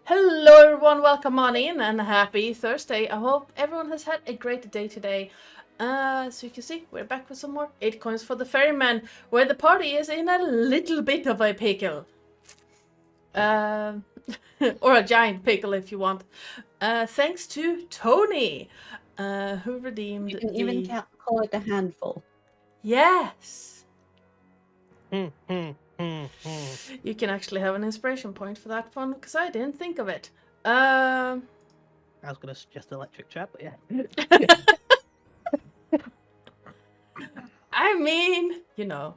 Hello everyone, welcome on in and happy Thursday. I hope everyone has had a great day today. So you can see, we're back with some more 8 coins for the Ferryman, where the party is in a little bit of a pickle. Or a giant pickle if you want. Thanks to Tony, who redeemed You can even call it a handful. Yes! You can actually have an inspiration point for that one, because I didn't think of it. I was going to suggest electric chair, but yeah. I mean, you know.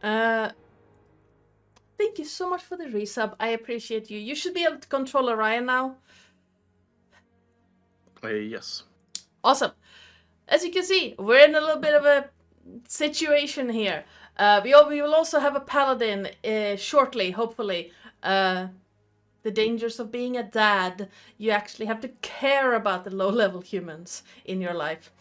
Thank you so much for the resub. I appreciate you. You should be able to control Orion now. Yes. Awesome. As you can see, we're in a little bit of a situation here. We will also have a paladin shortly, hopefully. The dangers of being a dad. You actually have to care about the low-level humans in your life.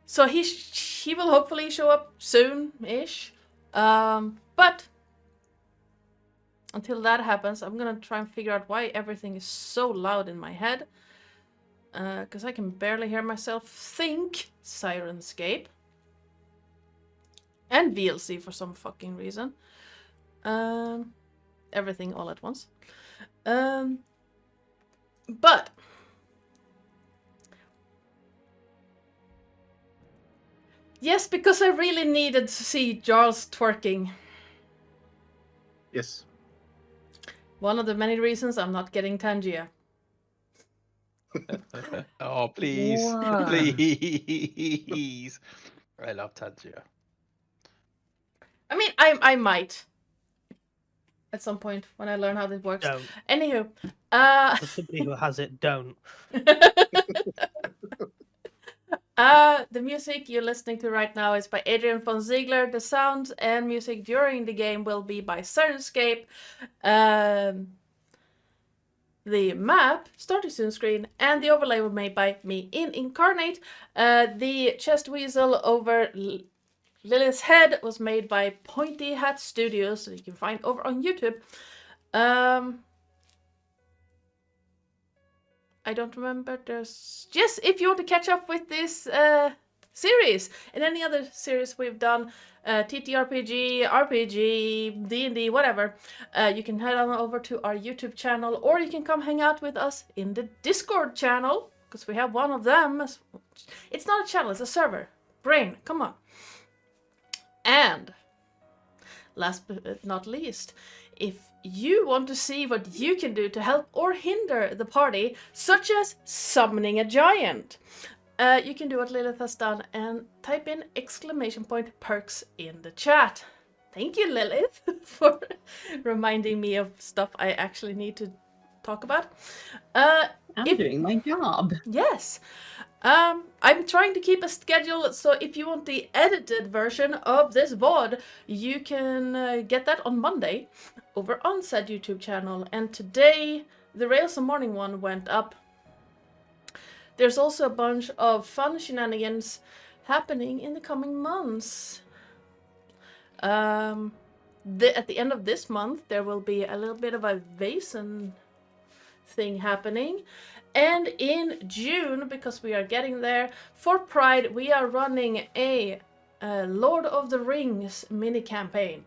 So he will hopefully show up soon-ish. But until that happens, I'm gonna try and figure out why everything is so loud in my head. Because I can barely hear myself think. Sirenscape. And VLC for some fucking reason. Everything all at once. But yes, because I really needed to see Jarls twerking. Yes. One of the many reasons I'm not getting Tangia. Oh, please. Wow. Please. I love Tangia. I mean, I might. At some point, when I learn how this works. Don't. Anywho. For somebody who has it, don't. The music you're listening to right now is by Adrian von Ziegler. The sounds and music during the game will be by Sirenscape. The map, starting soon screen, and the overlay were made by me in Incarnate. The chest weasel over Lillith's head was made by Pointy Hat Studios, that you can find over on YouTube. I don't remember. There's yes, if you want to catch up with this series and any other series we've done, TTRPG, RPG, D&D, whatever, you can head on over to our YouTube channel, or you can come hang out with us in the Discord channel, because we have one of them. It's not a channel, it's a server. Brain, come on. And last but not least, if you want to see what you can do to help or hinder the party, such as summoning a giant, you can do what Lillith has done and type in _perks in the chat. Thank you, Lillith, for reminding me of stuff I actually need to talk about. I'm doing my job. Yes. I'm trying to keep a schedule, so if you want the edited version of this VOD, you can get that on Monday over on said YouTube channel. And today, the Rails of Morning one went up. There's also a bunch of fun shenanigans happening in the coming months. At the end of this month, there will be a little bit of a Vaesen thing happening. And in June, because we are getting there, for Pride, we are running a Lord of the Rings mini-campaign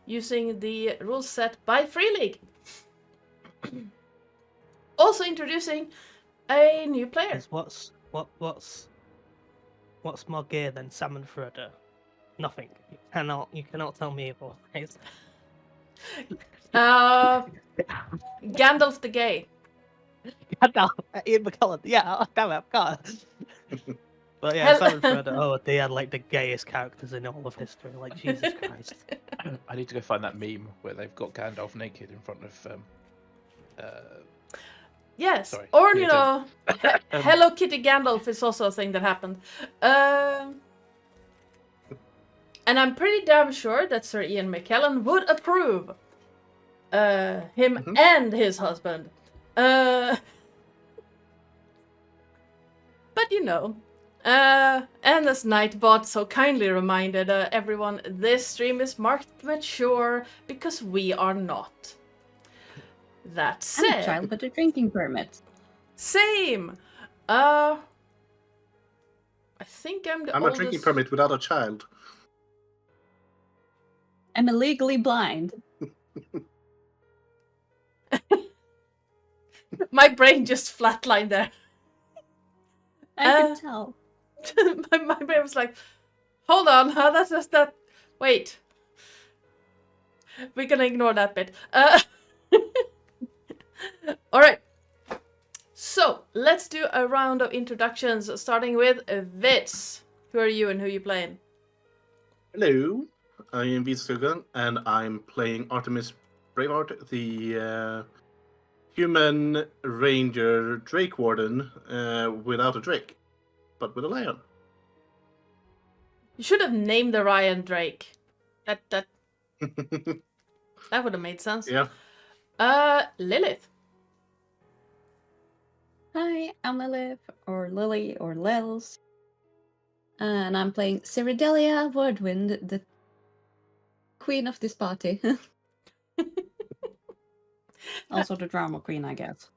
using the rules set by Free League. Also introducing a new player. What's more gear than Sam and Frodo? Nothing. You cannot tell me otherwise. Gandalf the Gay. Ian McKellen. Yeah, damn it, I've got it. But yeah, Sam and Frodo, they had like the gayest characters in all of history. Like, Jesus Christ. I need to go find that meme where they've got Gandalf naked in front of. Yes, Sorry. or you know, Hello Kitty Gandalf is also a thing that happened. And I'm pretty damn sure that Sir Ian McKellen would approve. Him and his husband. But you know, And as Nightbot so kindly reminded everyone, this stream is marked mature because we are not. That I'm a said, child with a drinking permit. same. I think I'm the I'm oldest. a drinking permit without a child. I'm illegally blind. My brain just flatlined there. I could tell. my brain was like, hold on, huh? That's just that. Wait. We're gonna ignore that bit. Alright. So, let's do a round of introductions, starting with Vits. Who are you and who are you playing? Hello, I am Vitskugga, and I'm playing Artemis Braveheart, the human ranger Drake Warden without a Drake, but with a lion. You should have named the Ryan Drake. That would have made sense. Yeah. Lillith. Hi, I'm Lillith, or Lily, or Lils. And I'm playing Ciridelia Wordwind, the queen of this party. Also the drama queen, I guess.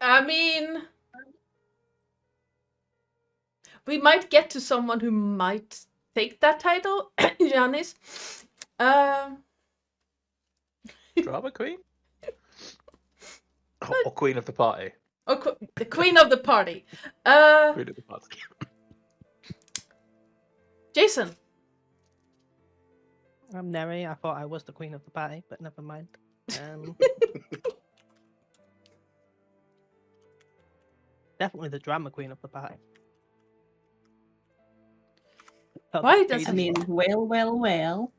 I mean, we might get to someone who might take that title, Janice. Drama queen? Or queen of the party? Or the queen of the party. Queen of the party. Jason. I'm Neri. I thought I was the queen of the party, but never mind. Definitely the drama queen of the party. Why does I mean, well. Well.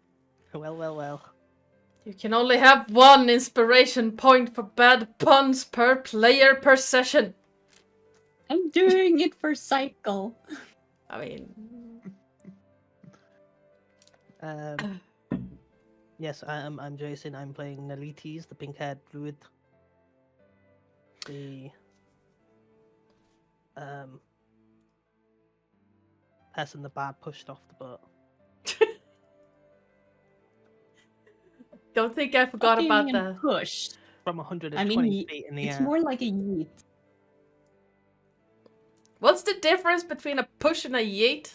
You can only have one inspiration point for bad puns per player per session. I'm doing it for Psycole. I mean... Yes, I'm Jason. I'm playing Nelites, the pink-haired druid. The person the bard pushed off the boat. Don't think I forgot What do you about mean that. push? From 120 I mean, feet in the it's air. more like a yeet. What's the difference between a push and a yeet?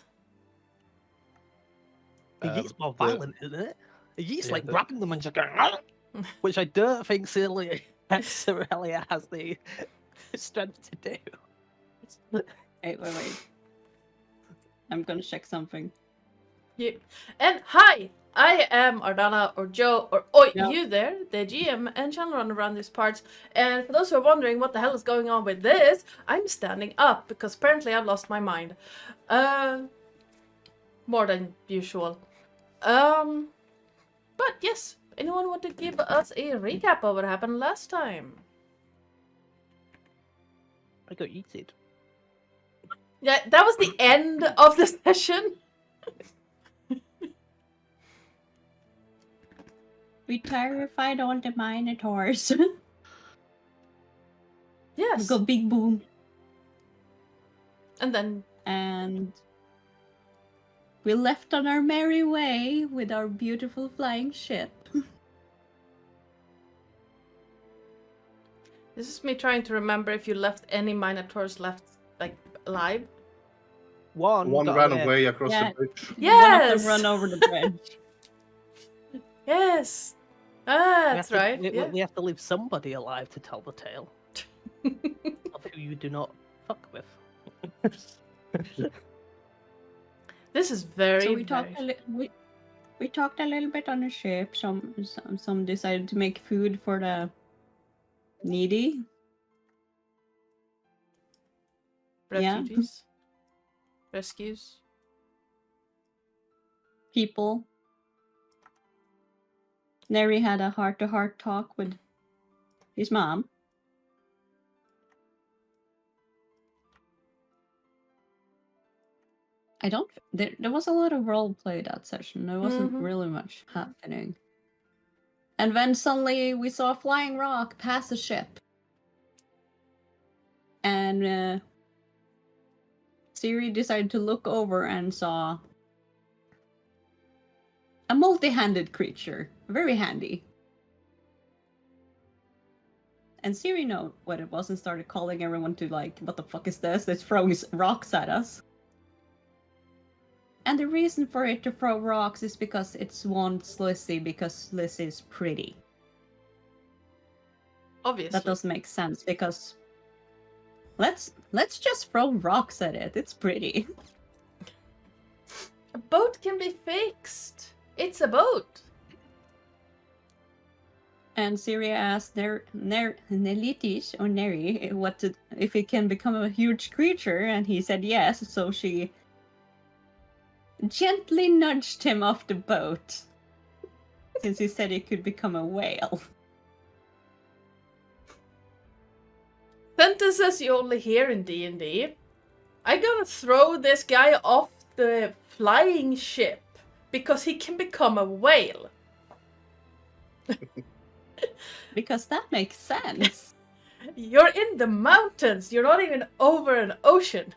A yeet's more the- violent, isn't it? A yeet's Yeah, like the- grabbing them and just going, which I don't think Cerelia has the strength to do. Wait. I'm gonna check something. You. And hi! I am Ardana or Joe or Oi, No. you there, the GM and channel runner around these parts. And for those who are wondering what the hell is going on with this, I'm standing up because apparently I've lost my mind. More than usual. But yes, anyone want to give us a recap of what happened last time? I got yeeted. Yeah, that was the end of the session. We terrified all the minotaurs. Yes. We got big boom. And then And we left on our merry way with our beautiful flying ship. this is me trying to remember if you left any minotaurs left like alive. One One got ran away. away across Yeah. the bridge. Yes. One of them run over the bridge. Yes. We That's have to- right. We, Yeah. we have to leave somebody alive to tell the tale of who you do not fuck with. This is very. So we talked very... we talked a little bit on the ship. Some decided to make food for the needy. Yeah. Refugees. Rescues. People. Neri had a heart-to-heart talk with his mom. I don't. There was a lot of role play that session. There wasn't Mhm. really much happening. And then suddenly we saw a flying rock pass the ship. And Siri decided to look over and saw a multi-handed creature. Very handy. And Siri knew what it was and started calling everyone to like, what the fuck is this? It throws rocks at us. And the reason for it to throw rocks is because it wants Lizzie, because Lizzie is pretty. Obviously. That doesn't make sense because let's just throw rocks at it. It's pretty. A boat can be fixed. It's a boat. And Siri asked Nelitish or Neri if it can become a huge creature, and he said yes. So she gently nudged him off the boat, since he said it could become a whale. Sentences you only hear in D&D. I gotta throw this guy off the flying ship because he can become a whale. Because that makes sense. You're in the mountains. You're not even over an ocean.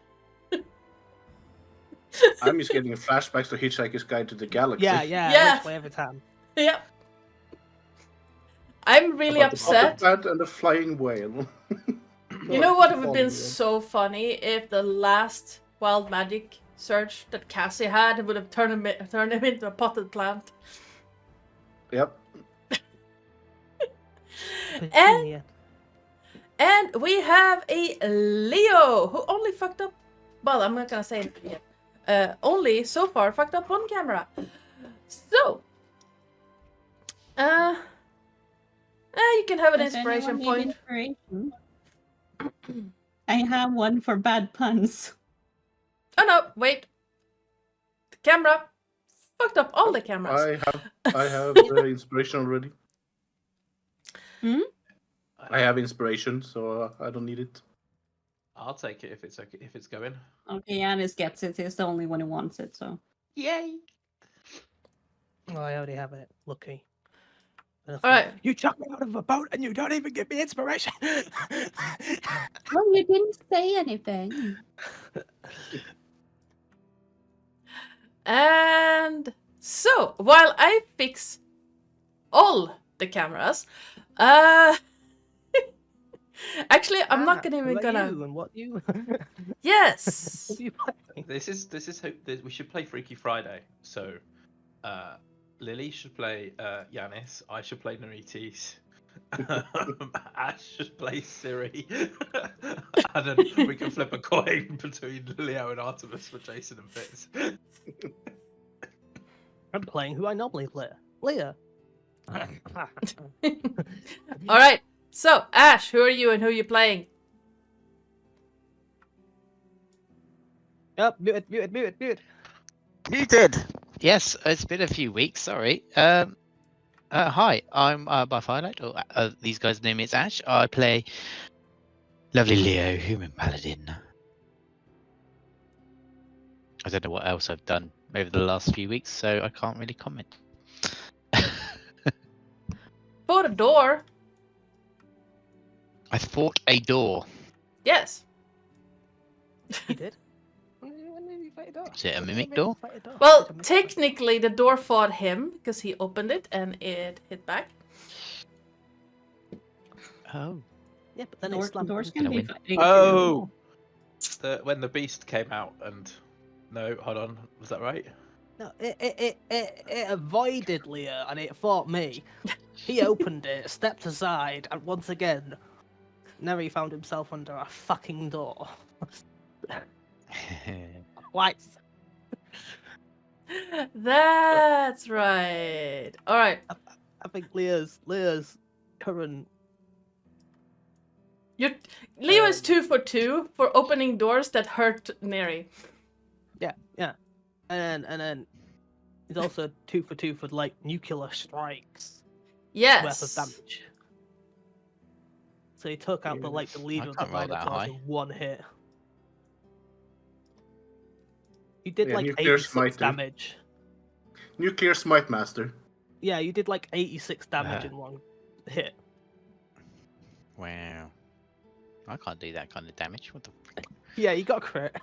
I'm just getting flashbacks to Hitchhiker's Guide to the Galaxy. Yeah. Literally every time. Yeah. I'm really About upset. The plant and the flying whale. You know what would have been so funny if the last wild magic search that Cassie had would have turned him into a potted plant. Yep. And we have a Leo who only fucked up. Well, I'm not gonna say it yet. Only so far fucked up one camera. So, you can have an Does inspiration anyone need point. inspiration? I have one for bad puns. Oh no, wait. The camera fucked up all the cameras. I have inspiration already. Hmm? I have inspiration, so I don't need it. I'll take it if it's okay, if it's going. Okay, Yanis gets it. He's the only one who wants it, so. Yay! Oh, I already have it. Lucky. Alright. You chuck me out of a boat and you don't even give me inspiration. Well, you didn't say anything. And so, while I fix all the cameras, actually, I'm not gonna even gonna. You and what you? Yes. What are you playing? This is we should play Freaky Friday. So, Lily should play Yanis. I should play Naritis. Ash should play Siri. And then we can flip a coin between Leo and Artemis for Jason and Fitz. I'm playing who I normally play. Leah. All right. So, Ash, who are you and who are you playing? Yep, muted. Muted. Yes, it's been a few weeks. Sorry. Hi, I'm by Firelight. Or these guys' name is Ash. I play lovely Leo, human paladin. I don't know what else I've done over the last few weeks, so I can't really comment. Fought a door. I fought a door. Yes. You did? When did you fight a door? Is it a mimic door? Well, technically, the door fought him because he opened it and it hit back. Oh. Yeah, but then Doors Gonna can be win. fighting. Oh, when the beast came out and no, hold on, was that right? No, it avoided Leah and it fought me. He opened it, stepped aside, and once again, Neri found himself under a fucking door. Twice. That's right. All right. I think Leah's current. Leo is 2 for 2 for opening doors that hurt Neri. Yeah. And then he's also 2 for 2 for like nuclear strikes. Yes. Worth of damage. So he took out the leader of the can't roll that Minotaurs high. in one hit. You did Yeah, like nuclear 86 smite, dude. damage. Nuclear Smite Master. Yeah, you did like 86 damage in one hit. Wow. I can't do that kind of damage. What the frick? Yeah, you got a crit.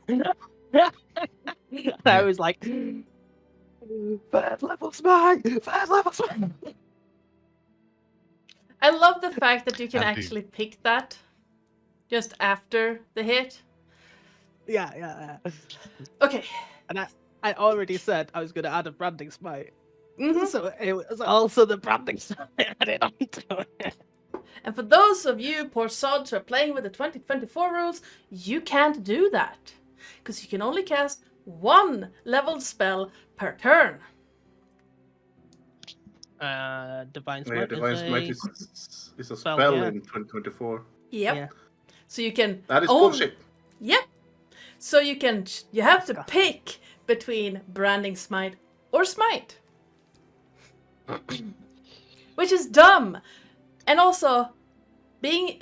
And I was like, third level smite, third level smite. I love the fact that you can That'd be- actually pick that just after the hit. Yeah. Okay. And I already said I was going to add a branding smite. Mhm. So it was also the branding smite added onto it. And for those of you poor sods who are playing with the 2024 rules, you can't do that. Because you can only cast one leveled spell per turn. Divine Yeah, Smite. Divine is Smite a- is a spell, spell yeah. in 2024. Yep. Yeah. So you can That is own- bullshit. Yep. So you have to Disgusting. pick between branding smite or smite. Which is dumb. And also being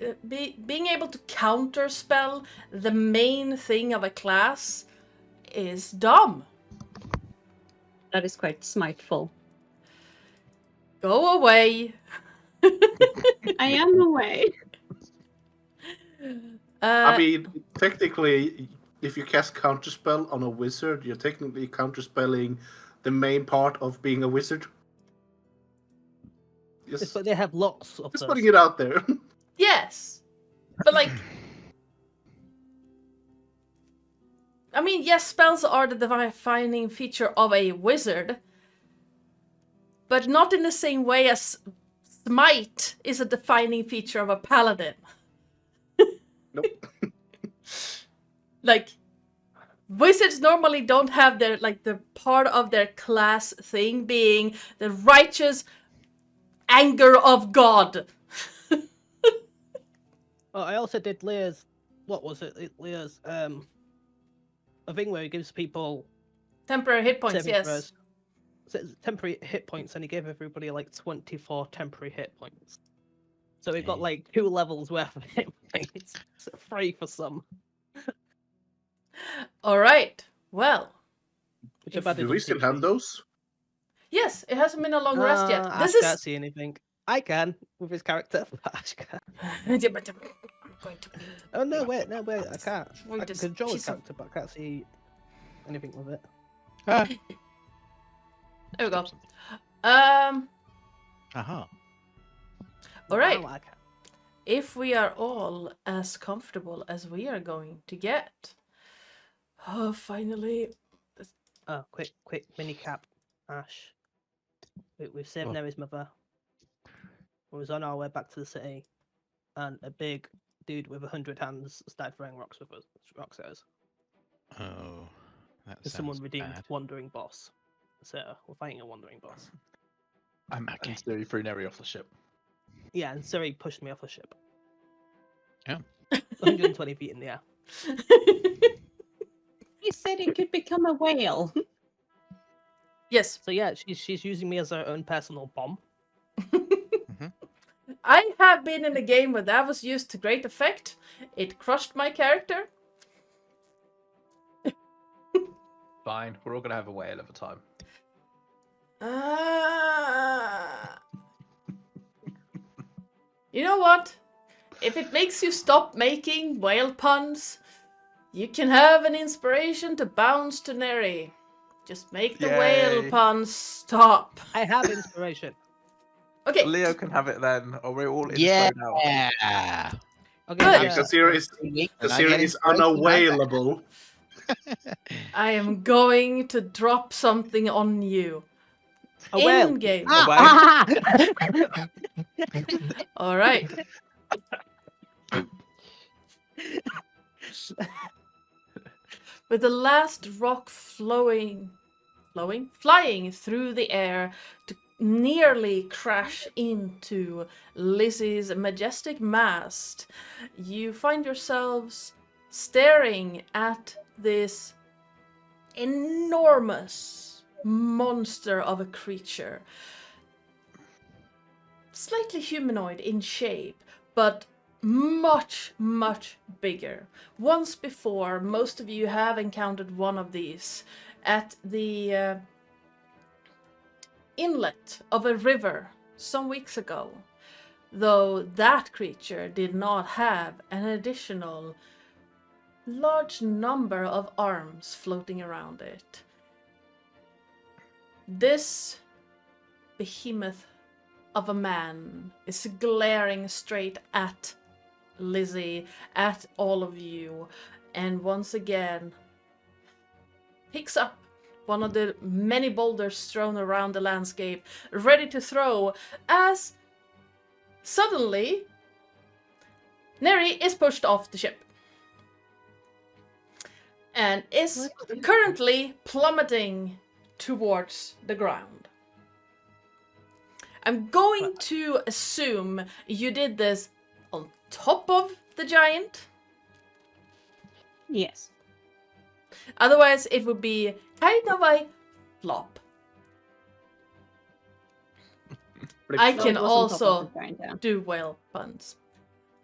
able to counter spell the main thing of a class is dumb. That is quite smiteful. Go away. I am away. I mean, technically, if you cast counterspell on a wizard, you're technically counterspelling the main part of being a wizard. It's but they have lots of Just those. putting it out there. yes. But like I mean, yes, spells are the defining feature of a wizard, but not in the same way as smite is a defining feature of a paladin. Nope. Like, wizards normally don't have their, like, the part of their class thing being the righteous anger of God. Oh, I also did Leah's. What was it? Leah's a thing where he gives people Temporary hit points, saving yes. throws. So it's temporary hit points, and he gave everybody like 24 temporary hit points. So we've got Okay. like 2 levels worth of hit points. So 3 for some. Alright, well. Which If- I've added Do on we still have PvP. those? Yes, it hasn't been a long rest yet. Ash This can't is. see anything. I can with his character. But Ash can't. I'm going to. Oh no! Wait, I can't. We I just- can control his she's a- character, but I can't see anything with it. Ah. There we go. Aha. Alright. Now I can. If we are all as comfortable as we are going to get. Oh, finally. Oh, quick mini cap, Ash. We've saved What? Neri's mother. We was on our way back to the city, and a big dude with 100 hands started throwing rocks with us. Rocks at us. Oh, that Because someone sounds redeemed bad. wandering boss. So we're fighting a wandering boss. And Okay. Siri threw Neri off the ship. Yeah, and Siri pushed me off the ship. Yeah. 120 feet in the air. You said it could become a whale. Yes, So yeah, she's using me as her own personal bomb. I have been in a game where that was used to great effect. It crushed my character. Fine, we're all gonna have a whale of a time. You know what? If it makes you stop making whale puns, you can have an inspiration to bounce to Neri. Just make the whale Yay. puns stop. I have inspiration. Okay. Leo can have it then, or we're all Yeah. inside out. Okay, Good. yeah. The series, the series is unavailable. I am going to drop something on you. A whale. In game. Ah! All right. With the last rock flying through the air to nearly crash into Lizzie's majestic mast, you find yourselves staring at this enormous monster of a creature. Slightly humanoid in shape, but much, much bigger. Once before, most of you have encountered one of these at the inlet of a river some weeks ago, though that creature did not have an additional large number of arms floating around it. This behemoth of a man is glaring straight at Lizzie, at all of you, and once again picks up one of the many boulders thrown around the landscape, ready to throw, as suddenly Neri is pushed off the ship and is currently plummeting towards the ground. I'm going to assume you did this on top of the giant. Yes. Otherwise, it would be kind of a flop. I Flip can No, it wasn't top of also the giant, yeah. do whale puns.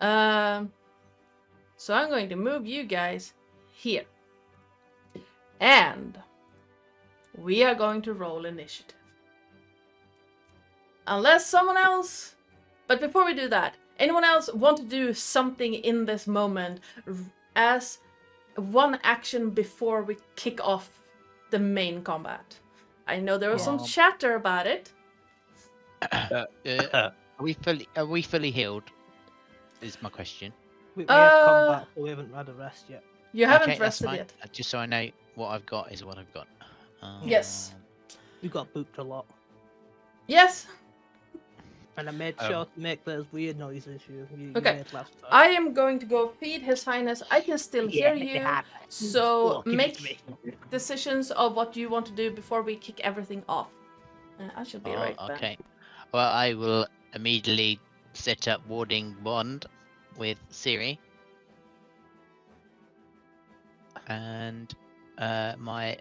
So I'm going to move you guys here. And we are going to roll initiative. Unless someone else... But before we do that, anyone else want to do something in this moment as one action before we kick off the main combat? I know there was some chatter about it. Are we fully healed? Is my question. We have combat, but we haven't had a rest yet. You haven't Okay, that's rested fine. yet. Just so I know what I've got is what I've got. Yes. You got booped a lot. Yes, And I made sure to make those weird noises you Okay. made last time. I am going to go feed His Highness. I can still hear you, so Oh, give it make to me. decisions of what you want to do before we kick everything off. I should be right back. Okay. Well, I will immediately set up warding wand with Siri. And my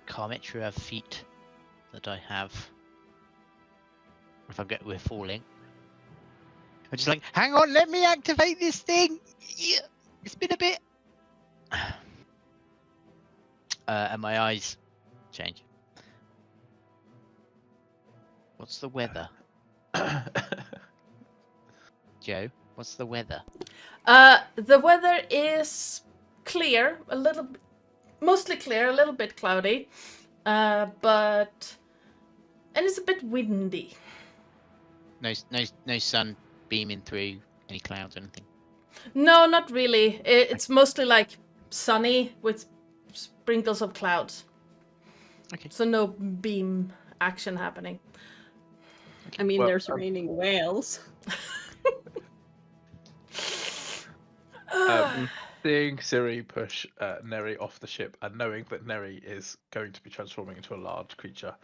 Carmetria of feet that I have. If we're falling. I'm just like, hang on, let me activate this thing. Yeah, it's been a bit. And my eyes change. What's the weather? Joe, what's the weather? The weather is clear, mostly clear, a little bit cloudy, and it's a bit windy. No sun beaming through any clouds or anything. No, not really. It's mostly like sunny with sprinkles of clouds. Okay. So no beam action happening. I mean, Well, there's raining whales. Seeing Siri push Neri off the ship and knowing that Neri is going to be transforming into a large creature,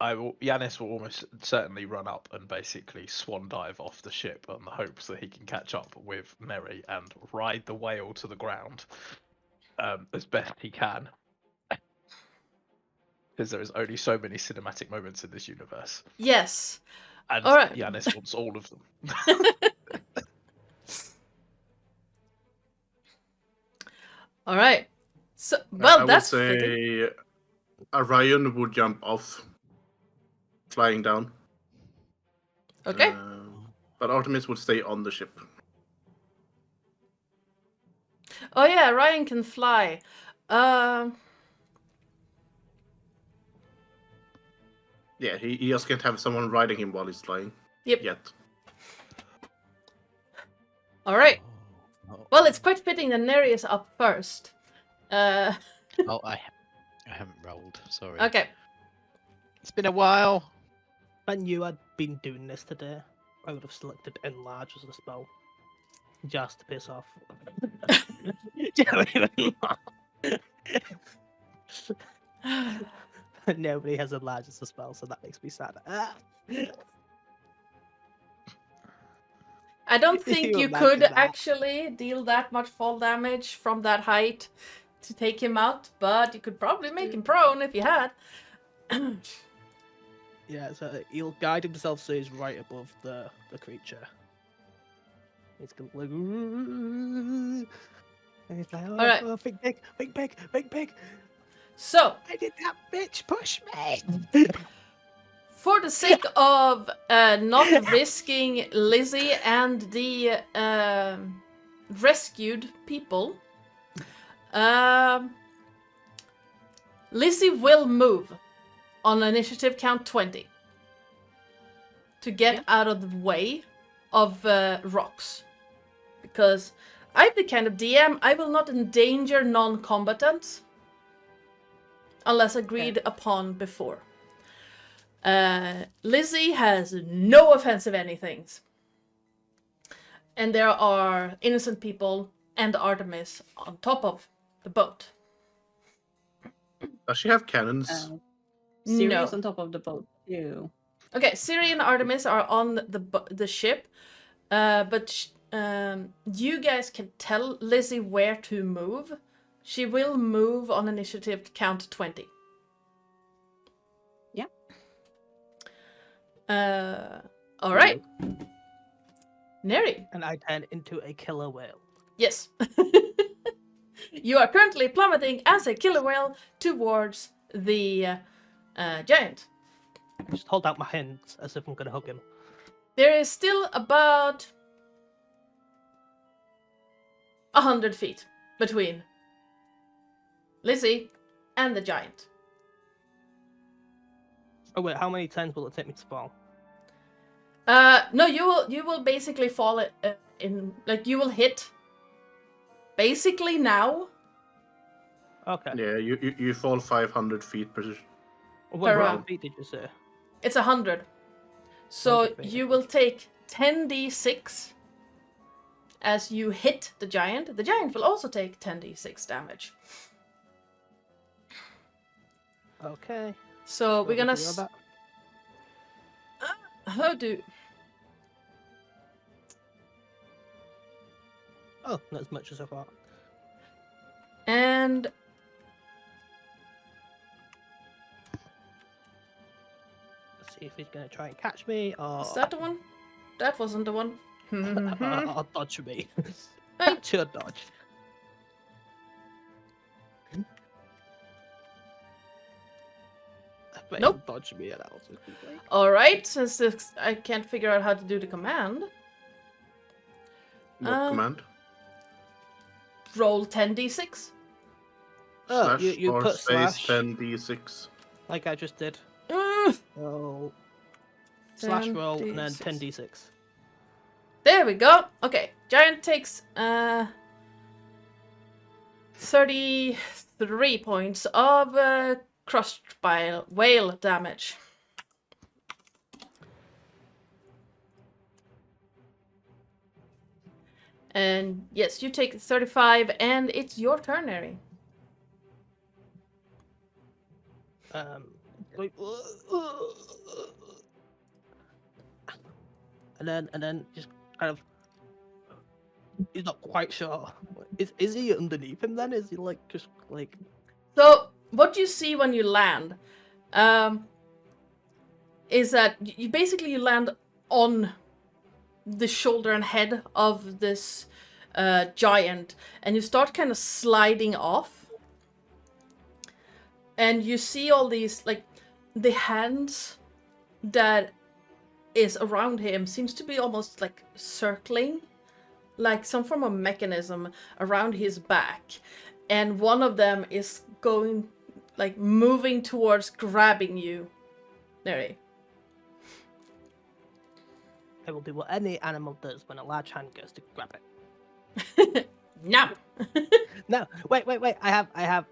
Yanis will almost certainly run up and basically swan dive off the ship on the hopes that he can catch up with Neri and ride the whale to the ground as best he can. Because there is only so many cinematic moments in this universe. Yes. And All right. Yanis wants all of them. All right. So, well, I that's would fitting. say Orion would jump off, flying down. Okay. But Artemis would stay on the ship. Oh yeah, Ryan can fly. Yeah, he just can't have someone riding him while he's flying. Yep. Yet. All right. Oh, Well, it's quite fitting that Neri is up first. I haven't rolled. Sorry. Okay. It's been a while. If I knew I'd been doing this today, I would have selected Enlarge as the spell. Just to piss off. Nobody has Enlarge as a spell, so that makes me sad. I don't Can think you you imagine could that? actually deal that much fall damage from that height to take him out, but you could probably make him prone if you had. Yeah, so he'll guide himself so he's right above the creature. He's gonna look. And he's like, oh, Alright. oh, big pig, big pig, big pig. So, I did that bitch push me. for the sake of not risking Lizzie and the rescued people, Lizzie will move on initiative count 20 to get out of the way of rocks. Because I'm the kind of DM, I will not endanger non-combatants unless agreed upon before. Lizzie has no offensive anythings. And there are innocent people and Artemis on top of the boat. Does she have cannons? Sirius No. on top of the boat too. Okay, Siri and Artemis are on the ship, but you guys can tell Lizzie where to move. She will move on initiative count 20. Yeah. All right. Neri. And I turn into a killer whale. Yes. You are currently plummeting as a killer whale towards the giant. I just hold out my hands as if I'm going to hug him. There is still about 100 feet between Lizzie and the giant. Oh wait, how many turns will it take me to fall? No, you will basically fall in, like, you will hit basically now. Okay. Yeah, you fall 500 feet per. What Per round round. feet did you say? It's 100. So 100 feet, you okay. will take 10d6 as you hit the giant. The giant will also take 10d6 damage. Okay. So we're gonna. do that? How do? Oh, not as much as I thought. And Let's see if he's going to try and catch me or is that the one? That wasn't the one. or dodge me. Hey. Catch or dodge. But Nope. he'll dodge me and I'll just be like... All right, since I can't figure out how to do the command, What command? roll 10d6. Oh, Slash you or put space slash 10d6. like I just did. Mm, Oh. Slash roll and then 10d6. 10d6. There we go. Okay, giant takes 33 points of crushed by whale damage. And yes, you take 35, and it's your turn, Neri. Like, and then just kind of, he's not quite sure. Is he underneath him then? Is he like just like? So what you see when you land, is that you basically land on the shoulder and head of this giant, and you start kind of sliding off, and you see all these, like, the hands that is around him seems to be almost like circling, like some form of mechanism around his back, and one of them is going, like, moving towards grabbing you, Neri. I will do what any animal does when a large hand goes to grab it. No. No, wait. I have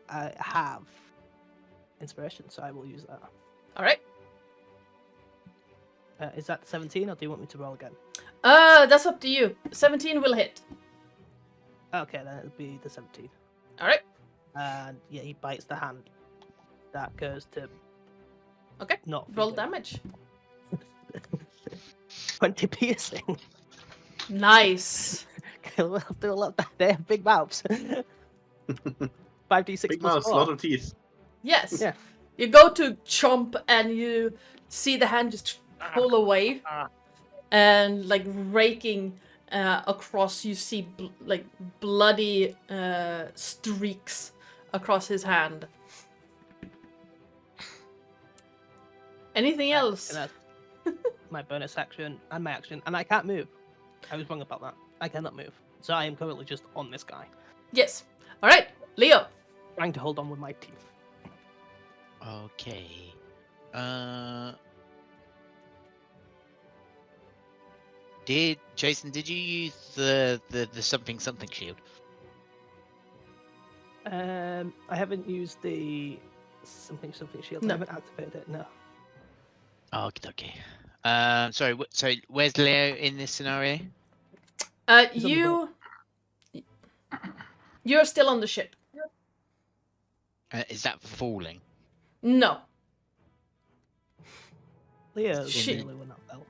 inspiration, so I will use that. All right. Is that 17, or do you want me to roll again? That's up to you. 17 will hit. Okay, then it'll be the 17. All right. And yeah, he bites the hand. That goes to. Okay. Not Roll feed him. damage. 20 piercing. Nice. We'll do a lot better. They have big mouths. 5d6 Big plus mouth, 4. lot of teeth. Yes. Yeah. You go to chomp and you see the hand just pull away, and like raking across, you see like bloody streaks across his hand. Anything else? And that's my bonus action and my action, and I can't move. I was wrong about that. I cannot move. So I am currently just on this guy, Yes. All right, Leo. trying to hold on with my teeth. Okay. Did you use the something shield? I haven't used the something shield. No. I haven't activated it. No. Okay. Sorry. So where's Leo in this scenario? He's on the You're still on the ship. Is that falling? No. Leo's Shit. really when that bell.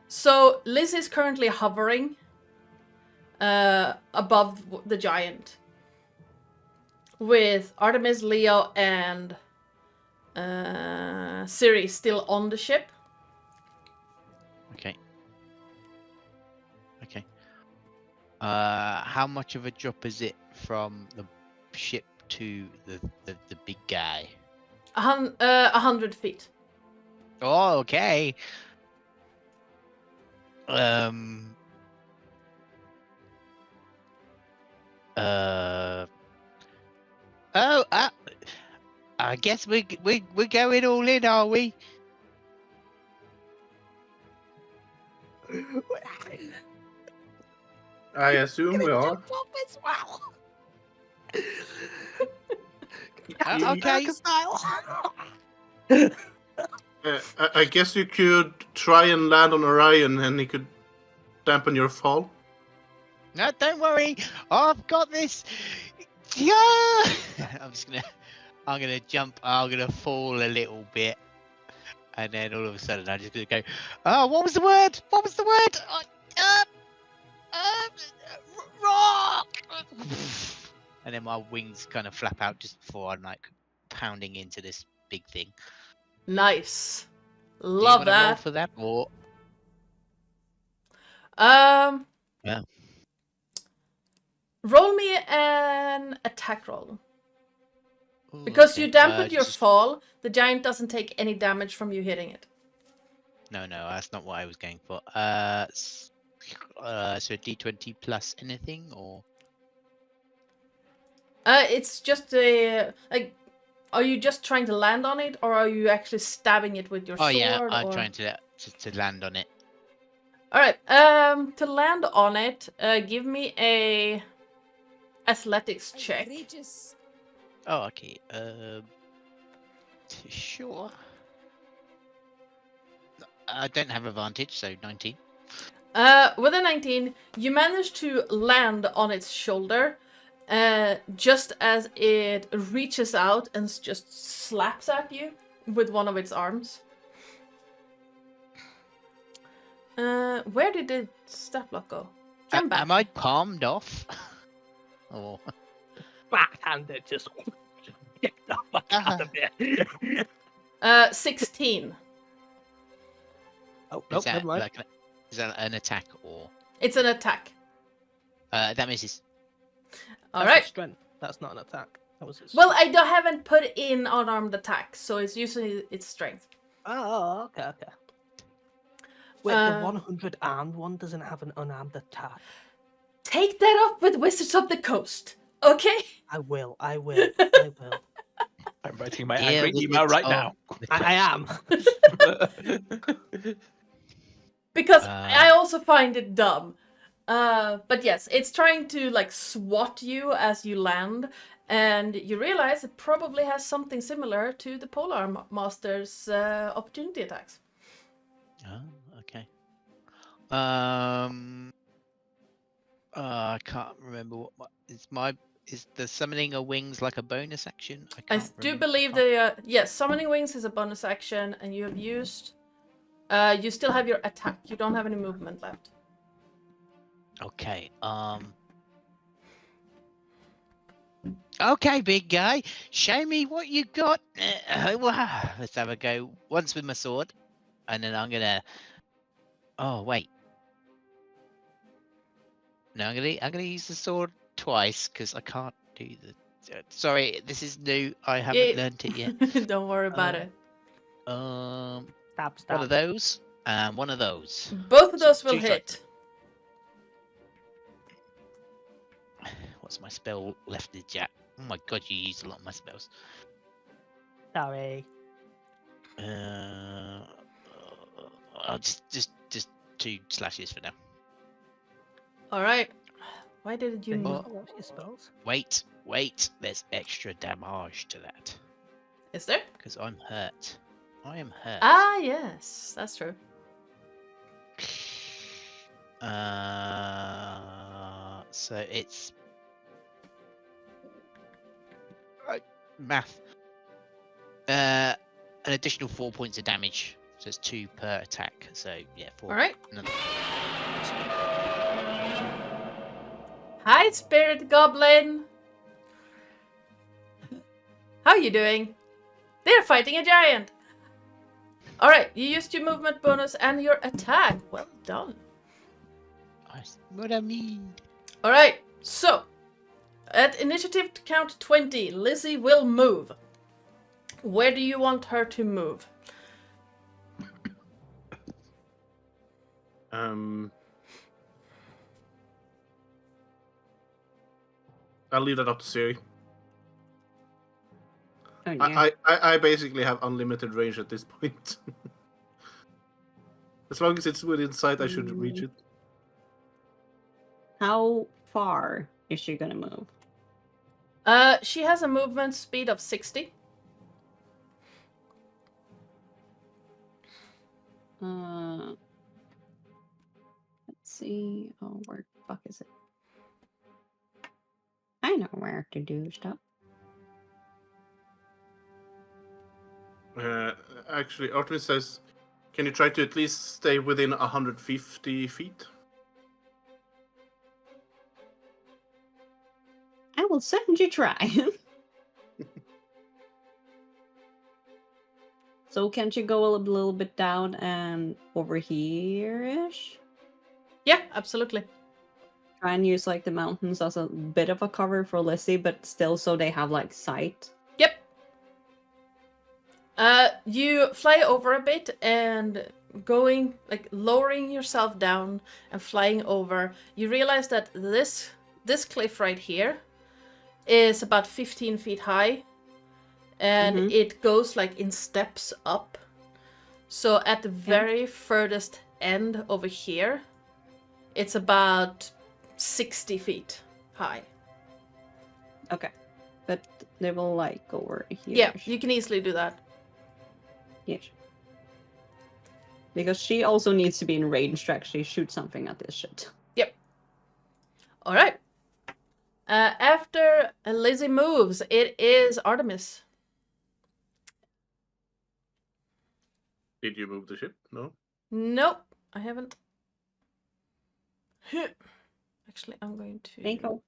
So Liz is currently hovering above the giant, with Artemis, Leo, and Ciri still on the ship. Okay. Okay. How much of a drop is it from the ship to the big guy? 100 feet. Oh, okay. I guess we're going all in, are we? I assume we are. Okay. I guess you could try and land on Orion, and he could dampen your fall. No, don't worry. I've got this. Yeah. I'm gonna jump. I'm gonna fall a little bit, and then all of a sudden I'm just gonna go. Oh, what was the word? What was the word? Rock. And then my wings kind of flap out just before I'm like pounding into this big thing. Nice. Do you Love wanna roll that. for that, or Yeah. Roll me an attack roll. Because you dampened your just- fall, the giant doesn't take any damage from you hitting it. No, that's not what I was going for. So D20 plus anything, or It's just a like. Are you just trying to land on it, or are you actually stabbing it with your oh sword? yeah, I'm or... trying to land on it. All right. To land on it, give me a athletics check. Oh, okay. Sure. I don't have advantage, so 19. With a 19, you manage to land on its shoulder, just as it reaches out and just slaps at you with one of its arms. Where did the stat block go? Come back. Am I palmed off? Or Backhanded, just get the fuck out of here. 16. Oh, is nope, that never mind. like is that an attack, or It's an attack. that misses? All That's a right. strength. That's not an attack. That was. Well, haven't put in unarmed attack, so it's usually its strength. Oh, okay. Wait, the 100 armed one doesn't have an unarmed attack. Take that up with Wizards of the Coast, okay? I will. I'm writing my Yeah, angry with email its right own- now. I am. Because I also find it dumb. But yes, it's trying to like swat you as you land, and you realize it probably has something similar to the Polar Master's opportunity attacks. Oh, okay. I can't remember what is the summoning of wings like a bonus action? I can't do remember. believe yes, summoning wings is a bonus action, and you have used. You still have your attack. You don't have any movement left. Okay. Okay, big guy. Show me what you got. Let's have a go. Once with my sword, and then I'm gonna. Oh wait. No, I'm gonna use the sword twice because I can't do the. Sorry, this is new. I haven't learnt it yet. Don't worry about it. Stab. One of those. One of those. Both of So those will 2 strike. hit. What's my spell left in the chat? Oh my god, you used a lot of my spells. Sorry. I'll just 2 slashes for now. All right. Why did you Can you move? call out your spells? Wait. There's extra damage to that Is there? because I'm hurt. I am hurt. Ah, yes, that's true. So it's math. An additional 4 points of damage. So it's 2 per attack. So yeah, 4. All right. Another- Hi, Spirit Goblin. How you doing? They're fighting a giant. All right, you used your movement bonus and your attack. Well done. Nice. What I mean. All right, so at initiative count 20, Lizzie will move. Where do you want her to move? I'll leave that up to Siri. Oh, yeah. I basically have unlimited range at this point. As long as it's within sight, I should reach it. How far is she gonna move? She has a movement speed of 60. Let's see. Oh, where the fuck is it? I know where to do stuff. Actually, Artemis says, can you try to at least stay within 150 feet? I will certainly try. So can't you go a little bit down and over here-ish? Yeah, absolutely. Try and use like the mountains as a bit of a cover for Lizzie, but still so they have like sight. Yep. You fly over a bit and going, like lowering yourself down and flying over, you realize that this cliff right here is about 15 feet high and Mhm. it goes like in steps up. So at the very furthest end over here, it's about 60 feet high. Okay. But they will like over here. Yeah, you can easily do that. Yes. Because she also needs to be in range to actually shoot something at this shit. Yep. All right. After Lizzie moves, it is Artemis. Did you move the ship? No? Nope, I haven't. Actually, I'm going to. Thank you.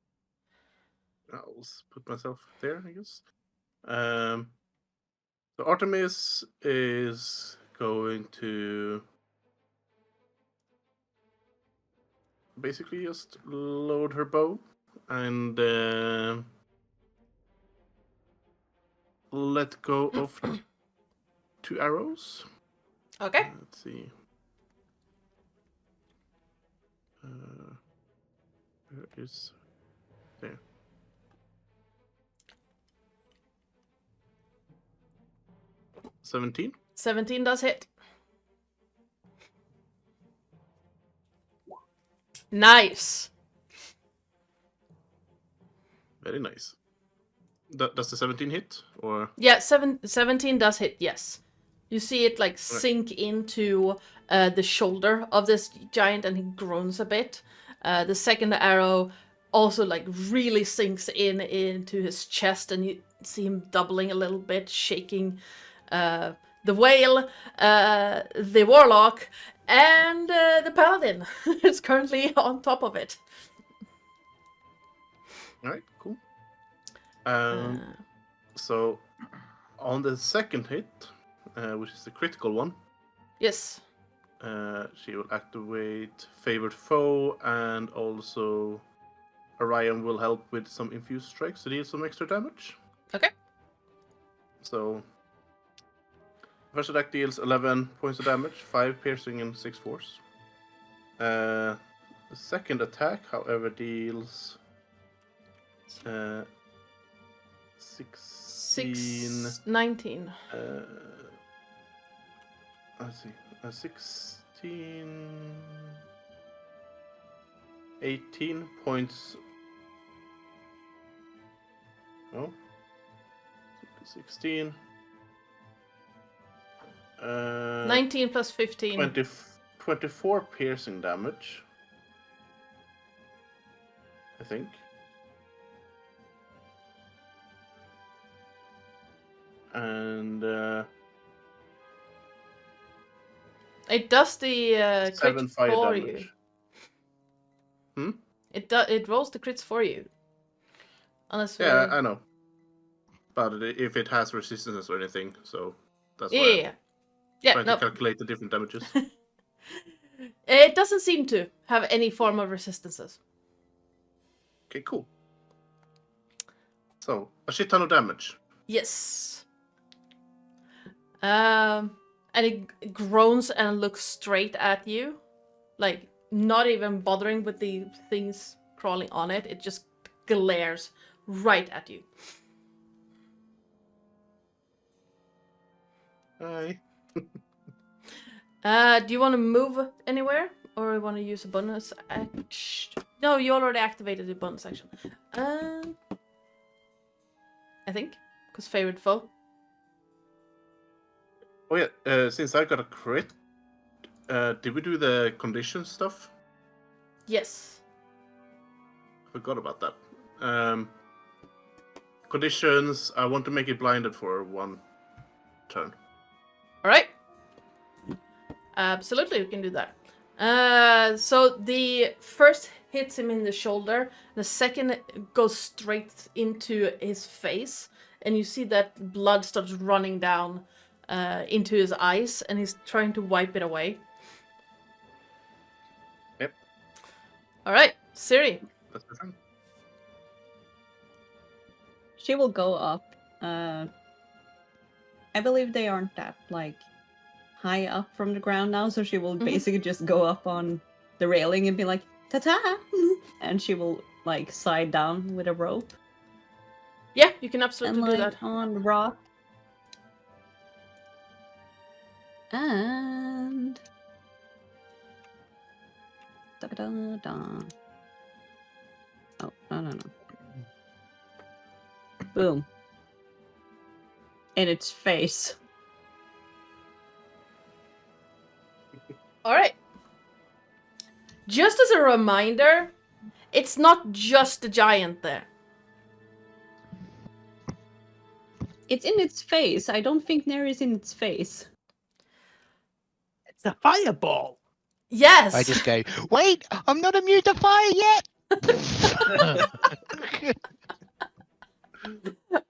I'll put myself there, I guess. So Artemis is going to basically just load her bow and let go of 2 arrows. Okay. Let's see. Where is there? $17. 17 does hit. Nice. Very nice. Does the 17 hit or? Yeah, 17 does hit, yes. You see it like sink into the shoulder of this giant and he groans a bit. The second arrow also like really sinks into his chest and you see him doubling a little bit, shaking the whale, the warlock, and the paladin is currently on top of it. All right, cool. So on the second hit, which is the critical one, Yes. she will activate Favored Foe, and also Orion will help with some infused strikes to deal some extra damage. Okay. So First attack deals 11 points of damage, 5 piercing and 6 force. The second attack, however, deals 16. 19. Let's see. 16. 18 points. Oh. 16. 19 plus 15. 24 piercing damage. I think. And It does the 7 crits fire for damage. you. It rolls the crits for you. Unless Yeah, I know. But if it has resistance or anything, so that's why yeah. I'm Yeah, trying no. to calculate the different damages. It doesn't seem to have any form of resistances. Okay, cool. So, a shit ton of damage. Yes. And it groans and looks straight at you. Like, not even bothering with the things crawling on it. It just glares right at you. Hi. Do you want to move anywhere? Or you want to use a bonus action? No, you already activated the bonus action. I think. Because favorite foe. Oh yeah, since I got a crit, did we do the condition stuff? Yes. Forgot about that. Conditions, I want to make it blinded for 1 turn. Alright. Absolutely, we can do that. So the first hits him in the shoulder, the second goes straight into his face, and you see that blood starts running down into his eyes, and he's trying to wipe it away. Yep. Alright, Siri. That's my turn. She will go up. I believe they aren't that like high up from the ground now, so she will basically just go up on the railing and be like, "Ta-ta!" and she will like slide down with a rope Yeah, you can absolutely and do like that. on the rock. And da-da-da-da. Oh, no. Boom. In its face. Alright. Just as a reminder, it's not just a giant there. It's in its face. I don't think Neri's in its face. It's a fireball. Yes! I just go, wait, I'm not immune to fire yet.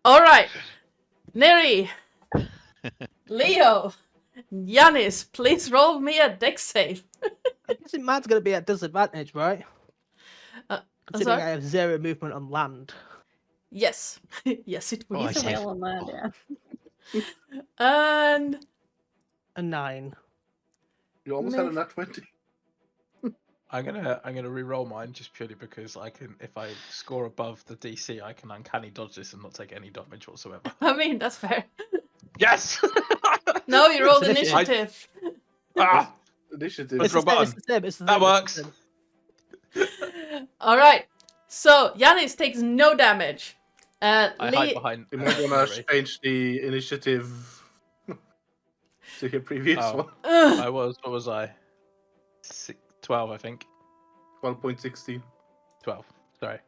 Alright. Neri. Leo. Giannis, please roll me a dex save. I guess mine's going to be at disadvantage, right? Considering sorry? I have 0 movement on land. Yes. Yes, it will. Oh, I He's a see. whale on that, yeah. And A 9. You almost had a nat 20. I'm gonna re-roll mine just purely because I can. If I score above the DC, I can uncanny dodge this and not take any damage whatsoever. I mean, that's fair. Yes. No, you rolled It's initiative. Ah, Initiative. Let's roll button. It's the that same, works. Alright. So, Giannis takes no damage. I hide behind. You might want to Mary. change the initiative to your previous Oh. one. Ugh. I was. What was I? 12, I think. 12.16. 12. Sorry.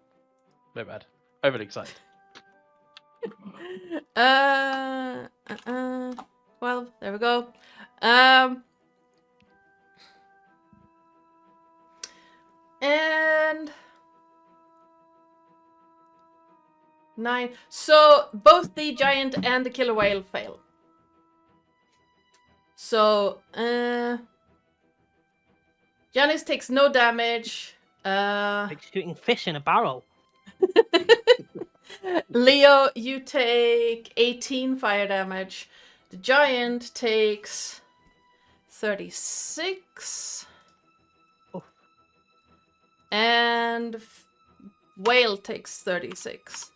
No bad. Overly excited. 12. There we go. And 9. So both the giant and the killer whale fail. So Giannis takes no damage. Like shooting fish in a barrel. Leo, you take 18 fire damage. The giant takes 36. Oh. And whale takes 36.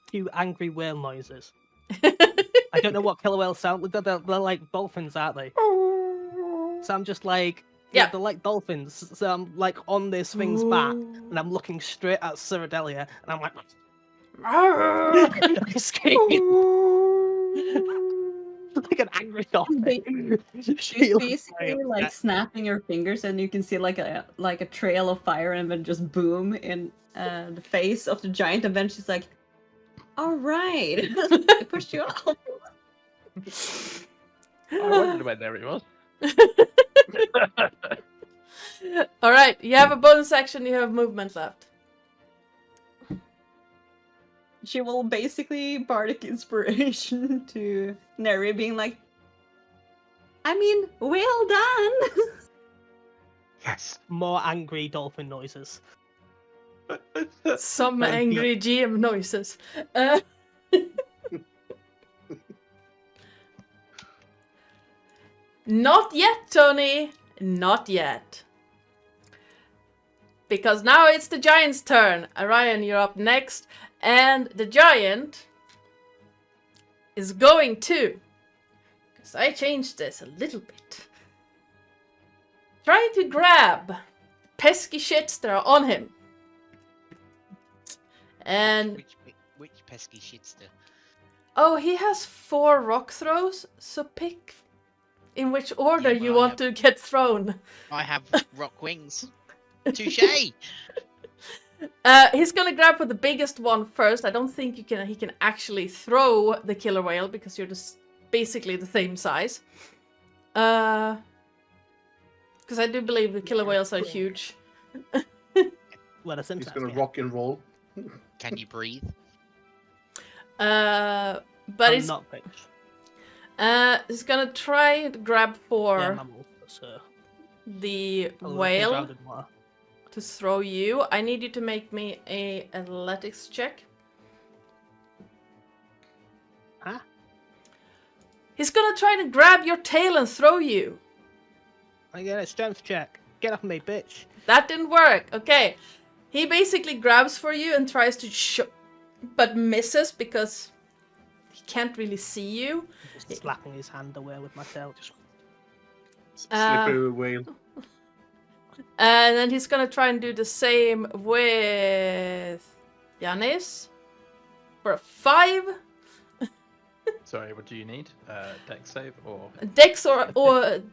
Few angry whale noises. I don't know what killer whales sound like. They're like dolphins, aren't they? So I'm just like, Yeah. they're like dolphins. So I'm like on this thing's back, and I'm looking straight at Ceradelia, and I'm like, screaming like an angry dolphin. She's basically like snapping her fingers, and you can see like a trail of fire, and then just boom in the face of the giant, and then she's like, "All right," I pushed you off. I wondered when there it was. All right, you have a bonus action. You have movement left. She will basically bardic inspiration to Neri, being like, "I mean, well done." Yes. More angry dolphin noises. Some Thank you. angry GM noises. Not yet, Tony. Not yet. Because now it's the giant's turn. Orion, you're up next. And the giant is going to, because I changed this a little bit, try to grab pesky shits that are on him. And Which pesky shitster? oh, he has 4 rock throws, so pick in which order Yeah, well, you I want have- to get thrown. I have rock wings. Touche! He's gonna grab for the biggest one first. I don't think he can actually throw the killer whale because you're just basically the same size. Because I do believe the killer whales are huge. Well, that's He's interesting. gonna rock and roll. Can you breathe? But I'm he's not rich. he's gonna try to grab for Yeah, mammal, so the I'll look whale around in water. to throw you. I need you to make me a athletics check. Huh? He's gonna try to grab your tail and throw you. I get a strength check. Get off me, bitch. That didn't work. Okay. He basically grabs for you and tries to but misses because he can't really see you. Just slapping his hand away with my tail. Just Slippery whale. And then he's gonna try and do the same with Yanis for a 5. Sorry, what do you need? Dex save or? Dex or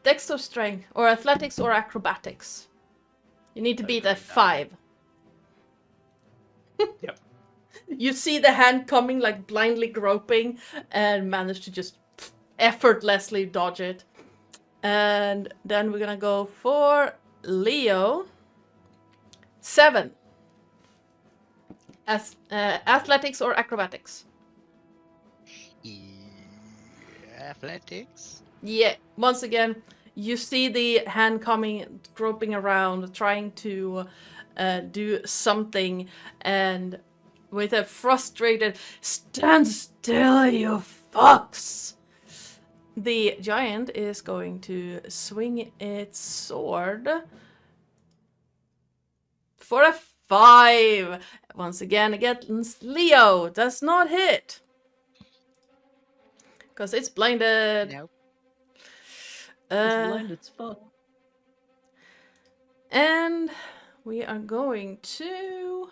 Dex or strength or athletics or acrobatics. You need to beat a 5. Yep. You see the hand coming, like blindly groping, and manage to just effortlessly dodge it. And then we're gonna go for Leo. 7. As athletics or acrobatics. Athletics. Yeah. Once again, you see the hand coming, groping around, trying to do something, and with a frustrated "Stand still, you fucks!" the giant is going to swing its sword for a 5. Once again, against Leo. Does not hit. Because it's blinded. No. It's blind as fuck. And we are going to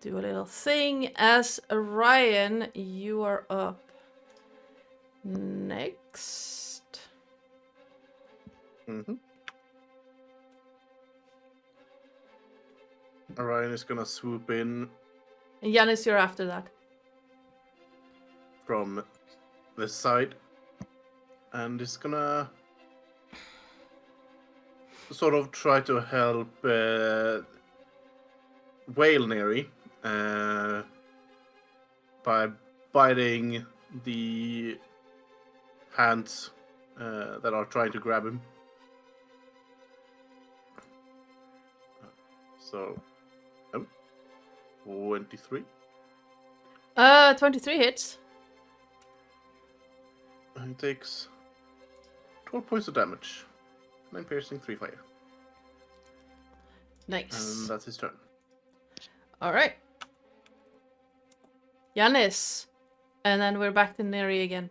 do a little thing. As Orion, you are up next. Mm-hmm. Orion is gonna swoop in And Yanis, you're after that. from the side and is gonna sort of try to help Whale Neri by biting the hands that are trying to grab him. So, 23. 23 hits. He takes 12 points of damage. 9 piercing, 3 fire. Nice. And that's his turn. All right. Giannis. And then we're back to Neri again.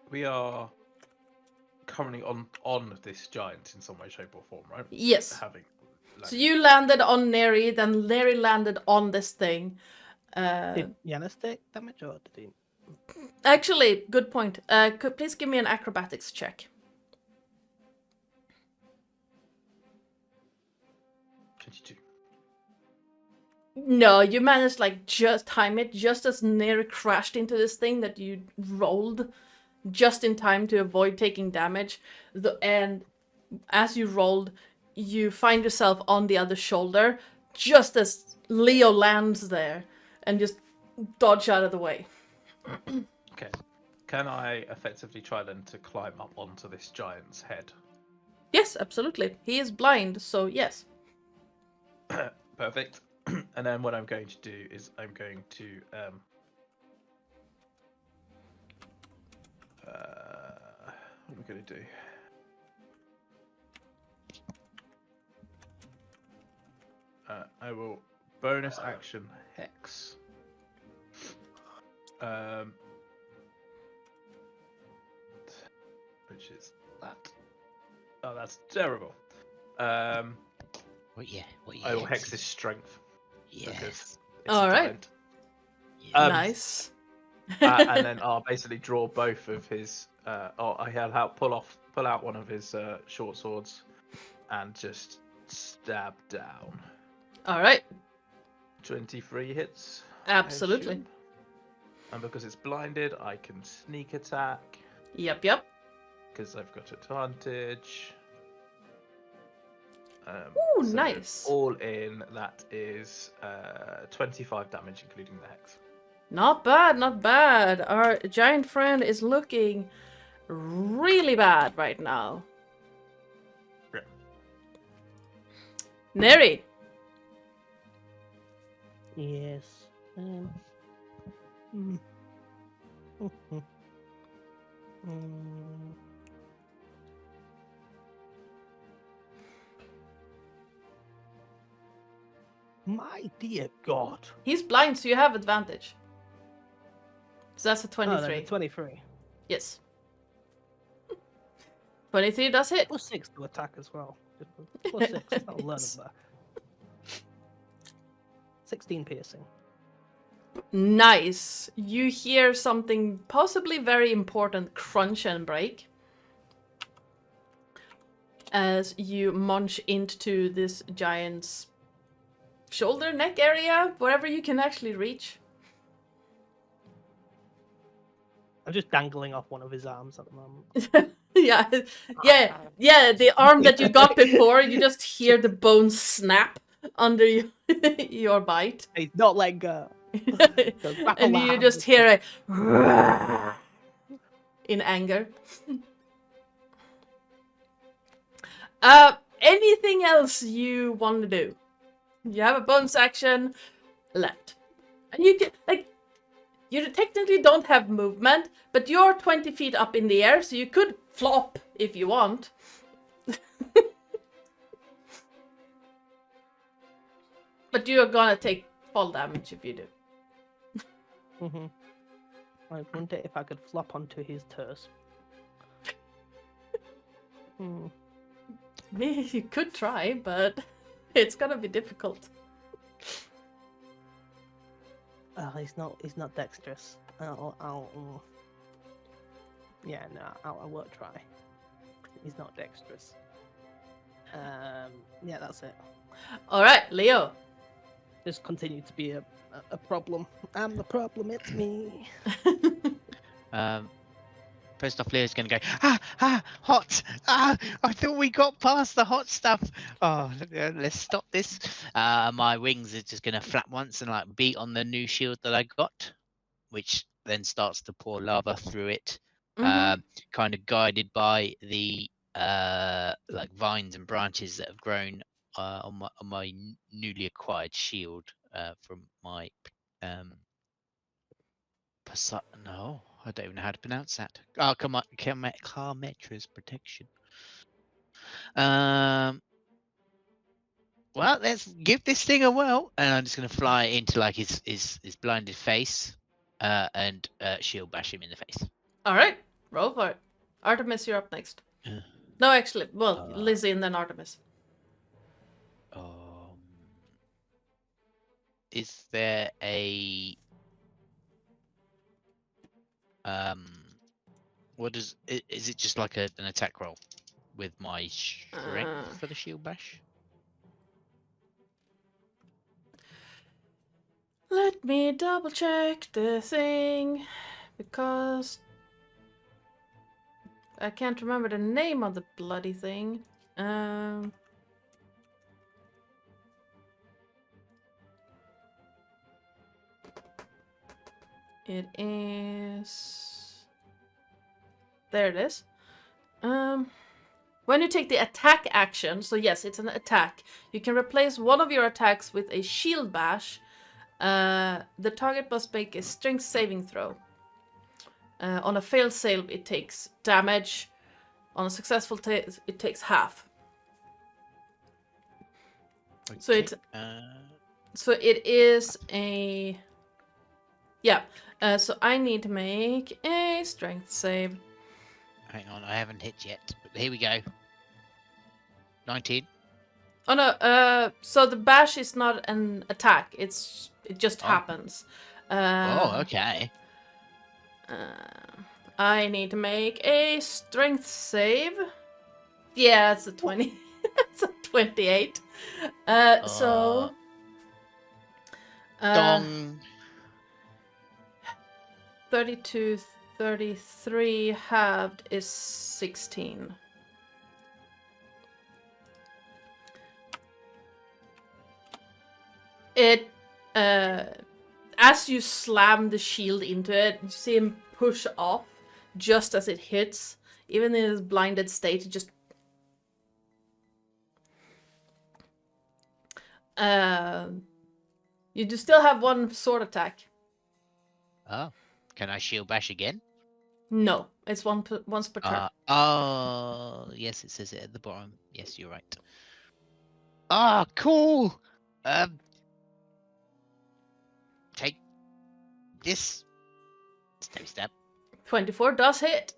We are currently on this giant in some way, shape, or form, right? Yes. Having. So you landed on Neri, then Neri landed on this thing. Did Yanis take damage or did he? Actually, good point. Please give me an acrobatics check. 22. No, you managed like just time it just as Neri crashed into this thing that you rolled just in time to avoid taking damage. And as you rolled, you find yourself on the other shoulder just as Leo lands there and just dodge out of the way. Okay. Can I effectively try then to climb up onto this giant's head? Yes, absolutely. He is blind, so yes. Perfect. And then what I'm going to do is I'm going to what am I going to do? I will bonus action hex. Which is that. Oh, that's terrible. What yeah? I will hex his strength. Yes. Because it's All a right. giant. Yeah. Nice. And then I'll basically draw both of his. I'll pull out one of his short swords, and just stab down. All right. 23 hits. Absolutely. I assume. And because it's blinded, I can sneak attack Yep. because I've got advantage. Ooh, So nice. All in, that is 25 damage, including the hex. Not bad, not bad. Our giant friend is looking really bad right now. Yeah. Neri. Yes. My dear God. He's blind, so you have advantage. So that's a Oh, then 23. a 23. Yes. 23 does hit. Plus 6 to attack as well. Plus 6. It's not learnable. 16 piercing. Nice. You hear something possibly very important crunch and break as you munch into this giant's shoulder, neck area, wherever you can actually reach. I'm just dangling off one of his arms at the moment. yeah, the arm that you got before, you just hear the bones snap under your bite. He's not letting go. And you just hear a in anger. Anything else you want to do? You have a bonus action left. And you can, you technically don't have movement, but you're 20 feet up in the air, so you could flop if you want. But you're gonna take fall damage if you do. I wonder if I could flop onto his toes. You could try, but it's gonna be difficult. He's not dexterous. Yeah, no, I won't try. He's not dexterous. Yeah, that's it. All right, Leo. Just continue to be a problem. I'm the problem. It's me. First off, Leo's going to go, hot! I thought we got past the hot stuff. Oh, let's stop this. My wings are just going to flap once and like beat on the new shield that I got, which then starts to pour lava through it, kind of guided by the like vines and branches that have grown on my newly acquired shield from my No, I don't even know how to pronounce that. Oh, come on, Carmetra's protection. Well, let's give this thing a whirl, and I'm just gonna fly into like his blinded face, and shield bash him in the face. All right, roll for it. Artemis, you're up next. No, actually, well, Lizzie and then Artemis. Is there a what is it just like an attack roll with my strength for the shield bash? Let me double check the thing, because I can't remember the name of the bloody thing. It is... There it is. When you take the attack action, so yes, it's an attack, you can replace one of your attacks with a shield bash. The target must make a strength saving throw. On a failed save, it takes damage. On a successful it takes half. Okay. So it is a... Yeah, so I need to make a strength save. Hang on, I haven't hit yet, but here we go. 19. Oh no, so the bash is not an attack, it just happens. Okay. I need to make a strength save. Yeah, it's a 20. It's a 28. So... Dong. 32, 33 halved is 16. It, as you slam the shield into it, you see him push off just as it hits. Even in his blinded state, it just... you do still have one sword attack. Oh, can I shield bash again? No, it's once per turn. Oh, yes, it says it at the bottom. Yes, you're right. Ah, cool. Take this. Step step. 24 does hit.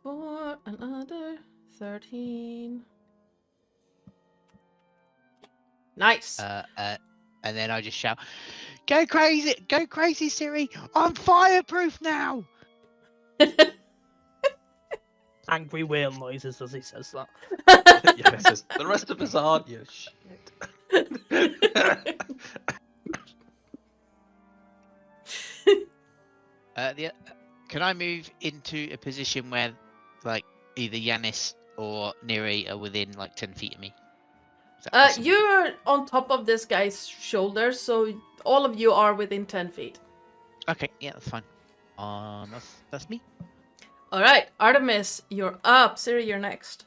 For another 13. Nice. And then I just shout, "Go crazy, Siri! I'm fireproof now!" Angry whale noises as he says that. Yeah, it says, the rest of us aren't, you shit. Can I move into a position where, like, either Yanis or Neri are within like 10 feet of me? Is that possible? You're on top of this guy's shoulders, so all of you are within 10 feet. Okay, yeah, that's fine. That's me. All right, Artemis, you're up. Siri, you're next.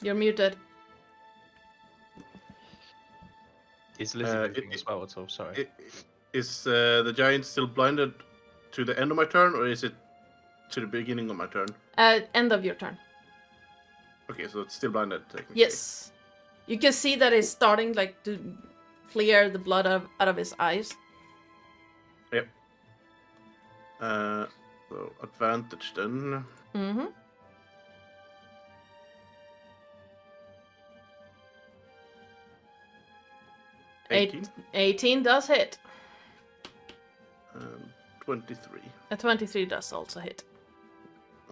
You're muted. Is Lizzie moving as well at all? Sorry. Is the giant still blinded to the end of my turn, or is it to the beginning of my turn? End of your turn. Okay, so it's still blinded, technically. Yes. You can see that it's starting like to clear the blood out of his eyes. Yep. So advantage then. Mm-hmm. $18. 18 does hit. 23. A 23 does also hit.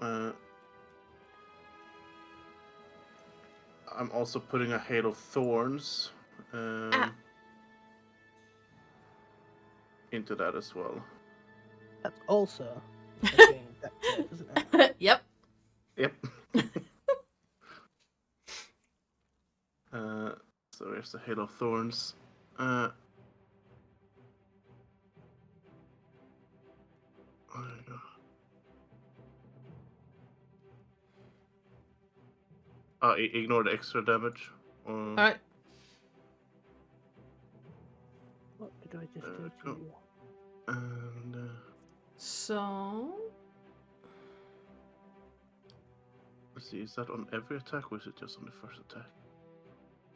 I'm also putting a hail of thorns into that as well. That's also a thing, isn't it? Yep. Yep. So there's the hail of thorns. There you go. Ignore the extra damage. All right. What did I just do to cool. you? And So let's see, is that on every attack or is it just on the first attack?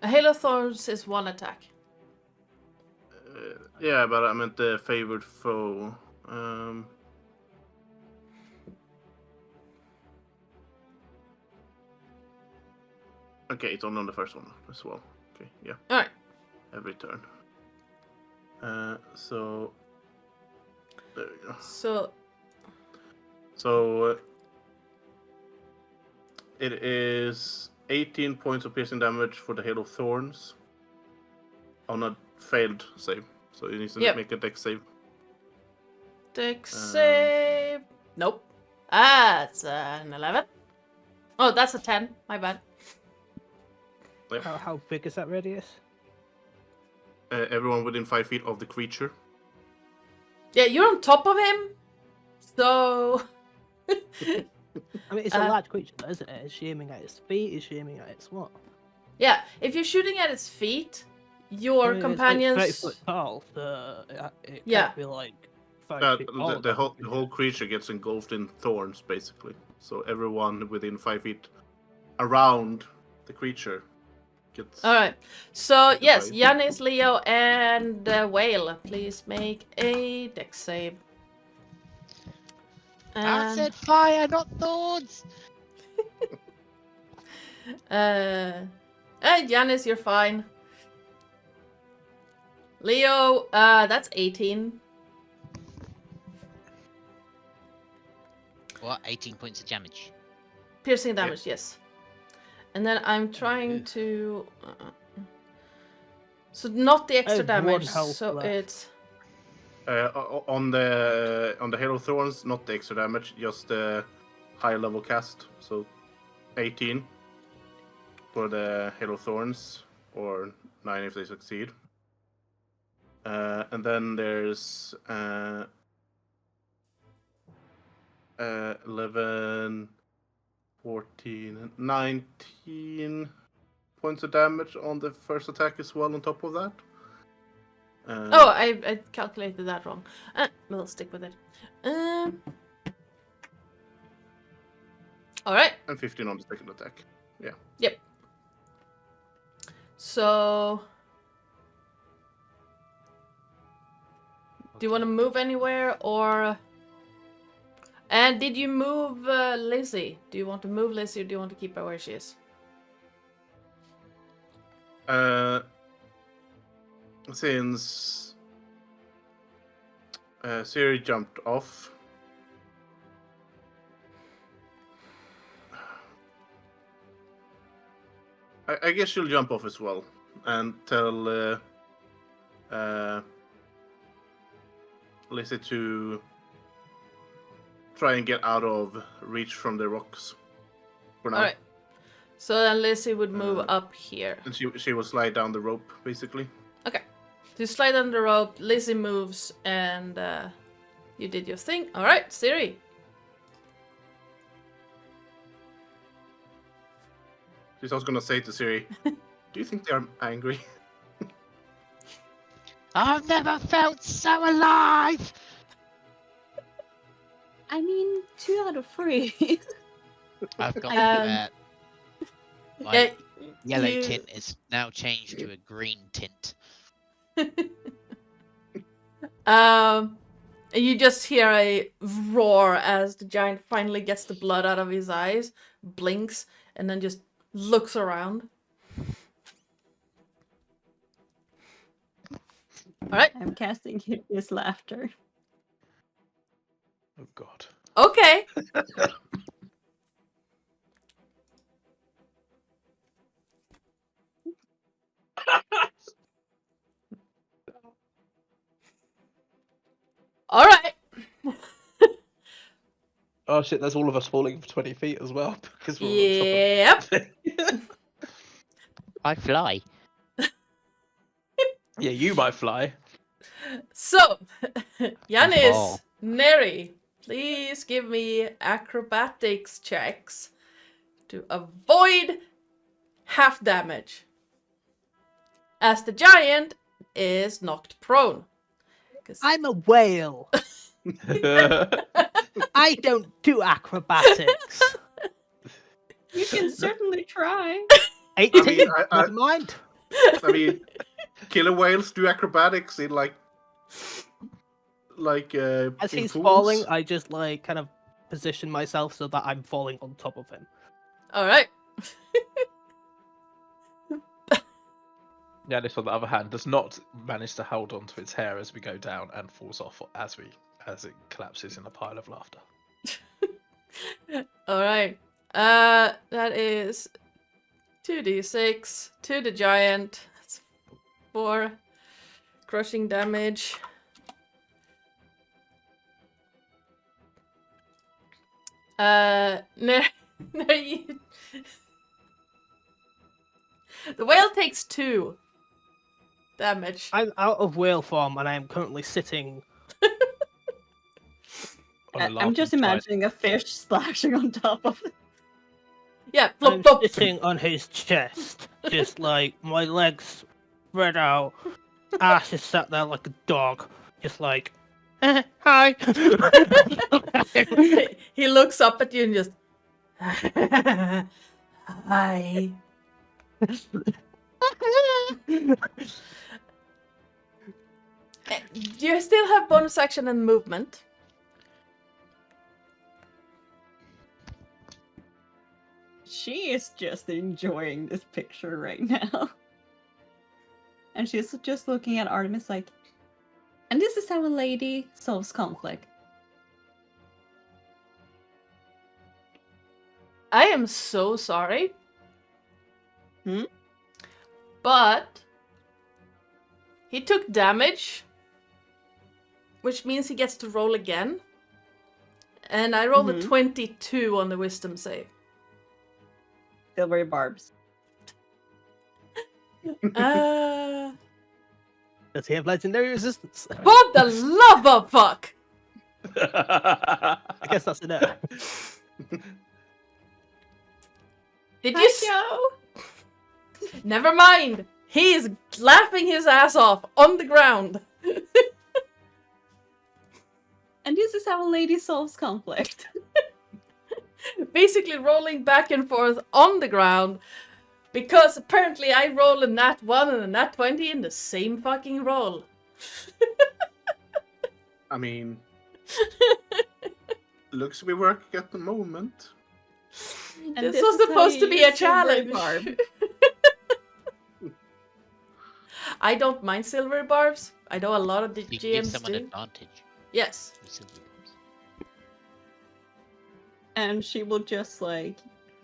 a Hail of Thorns is one attack. Yeah, but I meant the favored foe. Okay, it's on the first one as well. Okay, yeah. All right. Every turn. So there we go. So It is 18 points of piercing damage for the Hail of Thorns on a failed save. So you need to Yep. make a dex save. Dex save. Nope. That's an 11. Oh, that's a 10. My bad. Yep. How big is that radius? Everyone within 5 feet of the creature. Yeah, you're on top of him. So I mean, it's a large creature, though, isn't it? Is she aiming at its feet? Is she aiming at its what? yeah, if you're shooting at its feet, your I mean, companions. It's like 30 foot tall, so it Yeah. can't be like 5 feet tall. The whole creature gets engulfed in thorns, basically. So everyone within 5 feet around the creature gets. All right. So yes, Right. Yanis, Leo, and Whale, please make a dex save. I And, said fire, not thorns. Yanis, you're fine. Leo, that's 18. What? 18 points of damage. Piercing damage, yes. And then I'm trying to. So not the extra I have one damage. health So left. it's. On the Hail of Thorns, not the extra damage, just the high level cast. So 18 for the Hail of Thorns, or 9 if they succeed. And then there's 11, 14, 19 points of damage on the first attack as well on top of that. Oh, I calculated that wrong. We'll stick with it. All right. And 15 on the second attack. Yep. So, do you want to move anywhere, or? And did you move Lizzie? Do you want to move Lizzie, or do you want to keep her where she is? Since Siri jumped off, I guess she'll jump off as well and tell Lizzie to try and get out of reach from the rocks for now. All right. So then Lizzie would move up here. And she will slide down the rope, basically. Okay. So you slide on the rope, Lizzie moves, and you did your thing. All right, Siri. She's also gonna say to Siri, "Do you think they are angry?" I've never felt so alive. I mean, 2 out of 3. I've got my Yeah, yellow you- tint is now changed to a green tint. You just hear a roar as the giant finally gets the blood out of his eyes, blinks, and then just looks around. All right. I'm casting hideous laughter. Oh god. Okay. All right. Oh shit, there's all of us falling for 20 feet as well because we're Yep. on top of I fly. Yeah, you might fly. So, Yanis, ball. Neri, please give me acrobatics checks to avoid half damage. As the giant is knocked prone. 'Cause- I'm a whale. I don't do acrobatics. You can certainly try. 18. I Never mind. mean, killer whales do acrobatics in like As in he's pools. falling, I just like kind of position myself so that I'm falling on top of him. All right. Yanis, on the other hand, does not manage to hold on to its hair as we go down and falls off as it collapses in a pile of laughter. All right. That is 2d6 to the giant. That's 4 crushing damage. No, you... The whale takes 2 damage. I'm out of whale form and I am currently sitting. On a I'm just laughing giant. imagining a fish splashing on top of it. Yeah, flop, I'm flop. sitting on his chest, just like my legs spread out, ass is sat there like a dog, just like, hi. He looks up at you and just. Hi. You still have bonus action and movement. She is just enjoying this picture right now. And she's just looking at Artemis like, and this is how a lady solves conflict. I am so sorry. Hmm? But he took damage, which means he gets to roll again. And I rolled a 22 on the wisdom save. Silvery barbs. Uh, Does he have legendary resistance? for the love of fuck! I guess that's enough. Did you Never mind! He is laughing his ass off on the ground. And this is how a lady solves conflict. Basically rolling back and forth on the ground. Because apparently I roll a nat 1 and a nat 20 in the same fucking roll. I mean, looks to be working at the moment. And This this was is how supposed to you be a use silvery challenge. barb. I don't mind silver barbs. I know a lot of the You can give GMs someone do. advantage. Yes. with silver bombs. And she will just like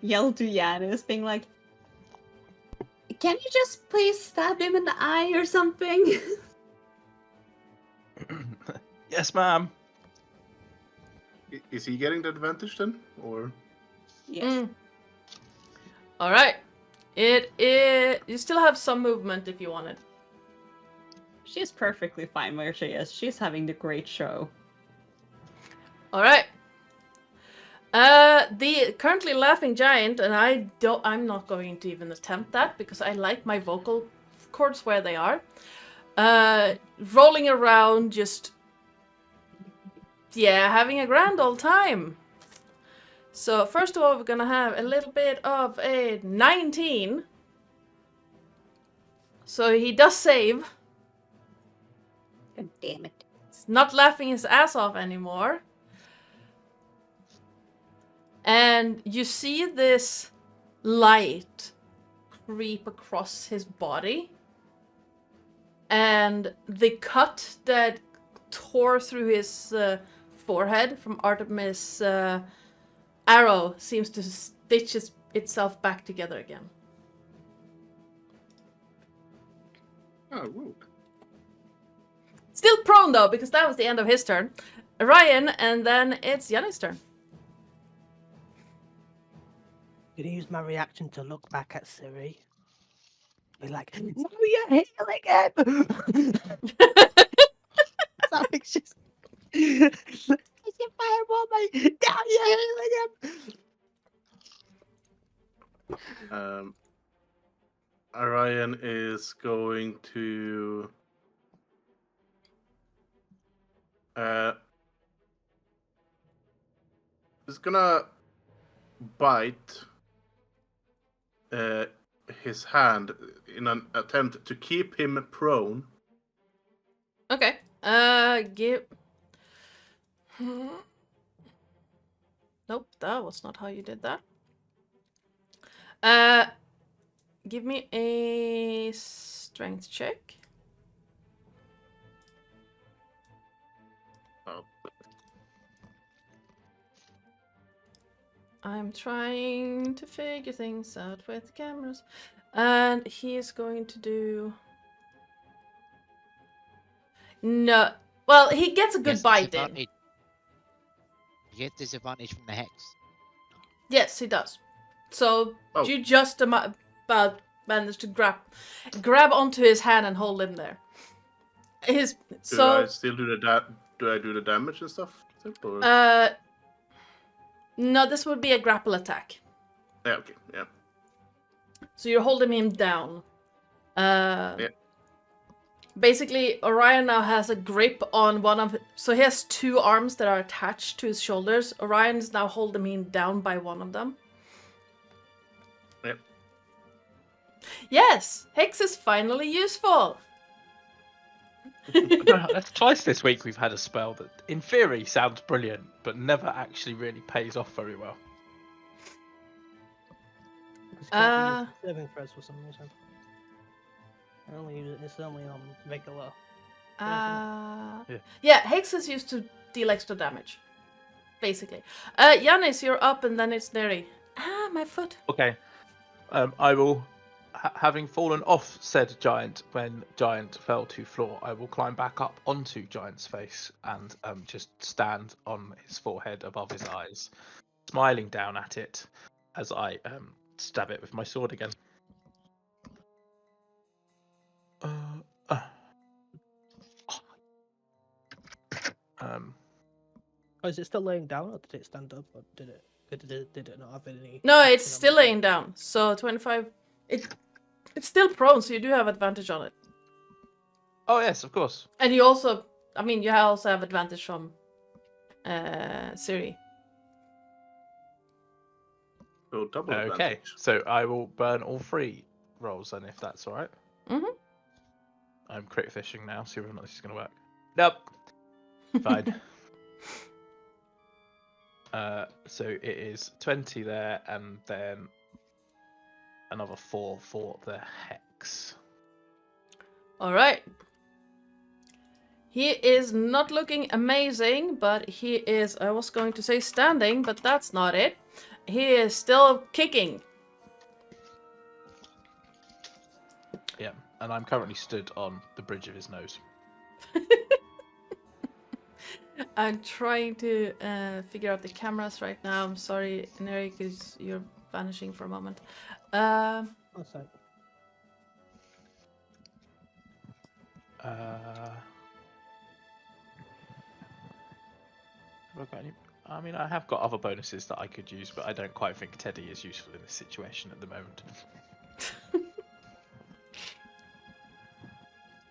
yell to Yanis, being like, can you just please stab him in the eye or something? Yes, ma'am. Is he getting the advantage then, or? Yes. All right. It is. You still have some movement if you wanted. She's perfectly fine where she is. She's having the great show. All right. The currently laughing giant, and I'm not going to even attempt that because I like my vocal cords where they are. Rolling around, just having a grand old time. So first of all, we're gonna have a little bit of a 19. So he does save. God damn it. He's not laughing his ass off anymore. And you see this light creep across his body. And the cut that tore through his forehead from Artemis' arrow seems to stitch itself back together again. Oh, whoa. Still prone though, because that was the end of his turn. Ryan, and then it's Yanni's turn. I'm gonna use my reaction to look back at Siri. Be like, no, you're healing him! That makes just... Is your fireball, mate? Now you're healing him! Orion is going to is gonna bite his hand in an attempt to keep him prone. Okay. Give. Nope, that was not how you did that. Give me a strength check. Oh. I'm trying to figure things out with the cameras. And he is going to do... No. Well, he gets a good Yes, bite in. disadvantage. You get disadvantage from the hex. Yes, he does. So Oh. you just about managed to grab onto his hand and hold him there. Do I still do do I do the damage and stuff? Or... No, this would be a grapple attack. Yeah, okay, yeah. So you're holding him down. Yeah. Basically, Orion now has a grip on one of... So he has two arms that are attached to his shoulders. Orion is now holding him down by one of them. Yep. Yes! Hex is finally useful! That's twice this week we've had a spell that, in theory, sounds brilliant, but never actually really pays off very well. Saving throws for some reason. I only use it. It's only on regular. Yeah, Hex is used to deal extra damage. Basically. Giannis, you're up and then it's Neri. Ah, my foot. Okay. I will, having fallen off said giant when giant fell to floor, I will climb back up onto giant's face and just stand on his forehead above his eyes, smiling down at it as I stab it with my sword again. Oh, is it still laying down, or did it stand up, or did it not have any? No, it's action on still it? laying down. So 25. It's still prone, so you do have advantage on it. Oh yes, of course. And you also, I mean, you also have advantage from Siri. So double Okay, advantage. so I will burn all 3 rolls then, if that's all right. Mhm. I'm crit fishing now, see whether or not this is going to work. Nope. Fine. So it is 20 there, and then another 4 for the hex. All right. He is not looking amazing, but he is, I was going to say standing, but that's not it. He is still kicking. Yeah, and I'm currently stood on the bridge of his nose. I'm trying to figure out the cameras right now. I'm sorry, Neri, because you're vanishing for a moment. Oh, sorry. Have I got any? I mean, I have got other bonuses that I could use, but I don't quite think Teddy is useful in this situation at the moment.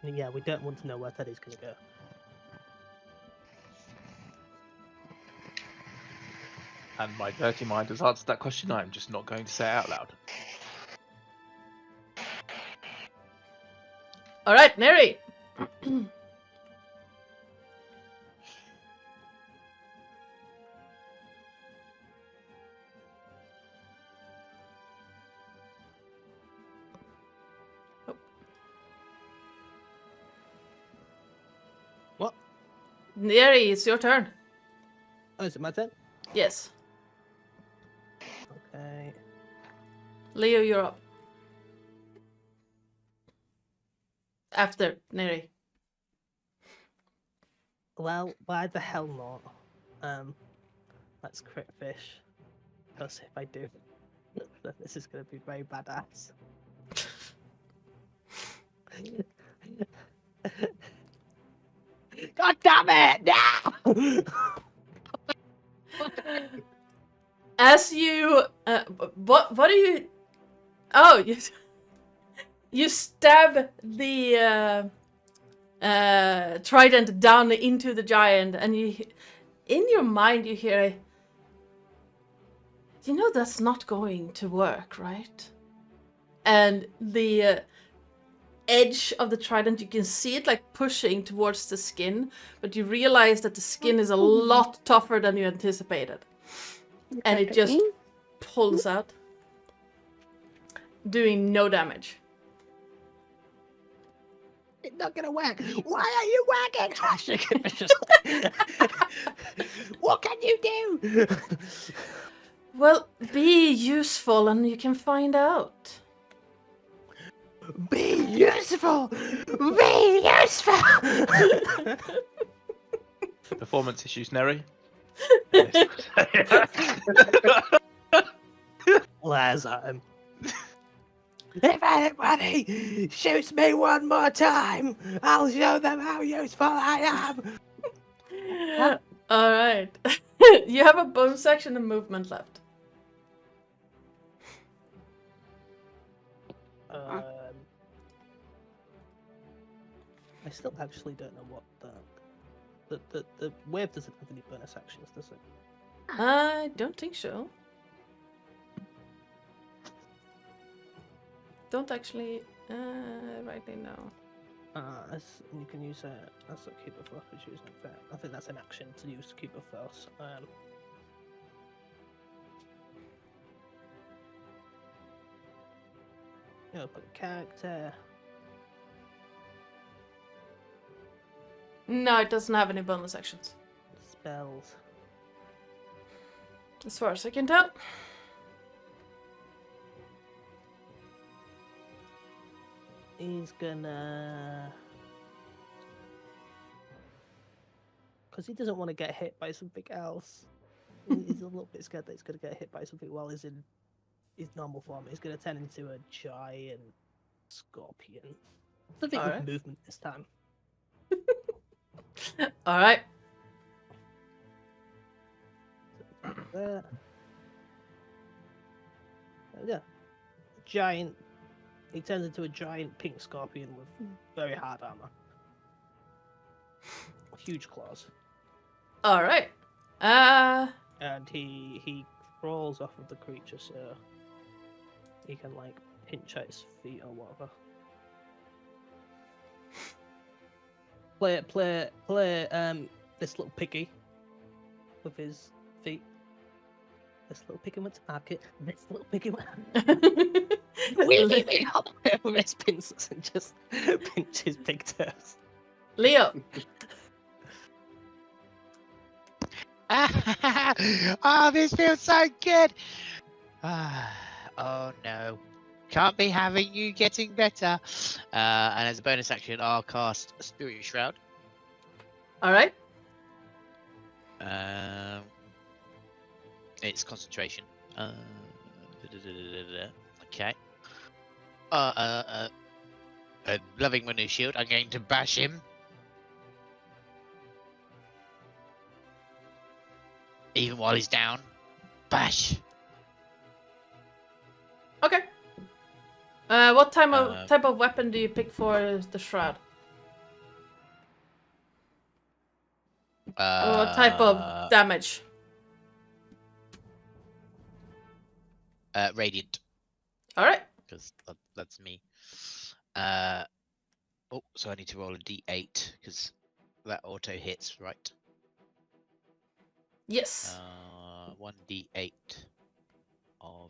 Yeah, we don't want to know where Teddy's going to go. And my dirty mind has answered that question. I'm just not going to say it out loud. All right, Neri. What? Neri, it's your turn. Oh, is it my turn? Yes. Okay. Leo, you're up. After Neri. Well, why the hell not? Let's crit fish. Because if I do, this is going to be very badass. God damn it! No! As you, what are you? Oh, You stab the trident down into the giant, and in your mind you hear, you know that's not going to work, right? And the edge of the trident, you can see it like pushing towards the skin, but you realize that the skin is a lot tougher than you anticipated. And it just pulls out, doing no damage. It's not gonna work. Why are you working? What can you do? Well, be useful and you can find out. Be useful. Be useful. Performance issues, Neri. Last time. If anybody shoots me one more time, I'll show them how useful I am. All right. You have a bonus action and movement left. I still actually don't know what the wave doesn't have any bonus actions, does it? I don't think so. Don't actually rightly know. You can use it as a keeper force, which is not fair. I think that's an action to use keeper force. Put a character. No, it doesn't have any bonus actions. Spells. As far as I can tell. He's gonna... Because he doesn't want to get hit by something else. He's a little bit scared that he's going to get hit by something while he's in his normal form. He's going to turn into a giant scorpion. Something with movement this time. Alright. Yeah. Giant. He turns into a giant pink scorpion with very hard armor. Huge claws. Alright. And he crawls off of the creature, so he can like pinch at his feet or whatever. Play this little piggy with his feet. This little piggy went to market. This little piggy went with his pincers and just pinch his pigtails. Leo. Oh, this feels so good. Oh no. Can't be having you getting better. And as a bonus action, I'll cast Spirit Shroud. Alright. It's concentration. Okay. Loving my new shield, I'm going to bash him. Even while he's down. Bash. Okay. What type of weapon do you pick for the shroud? Or what type of damage? Radiant. Alright. Because that's me. Oh, so I need to roll a d8 because that auto hits, right? Yes. 1d8 of.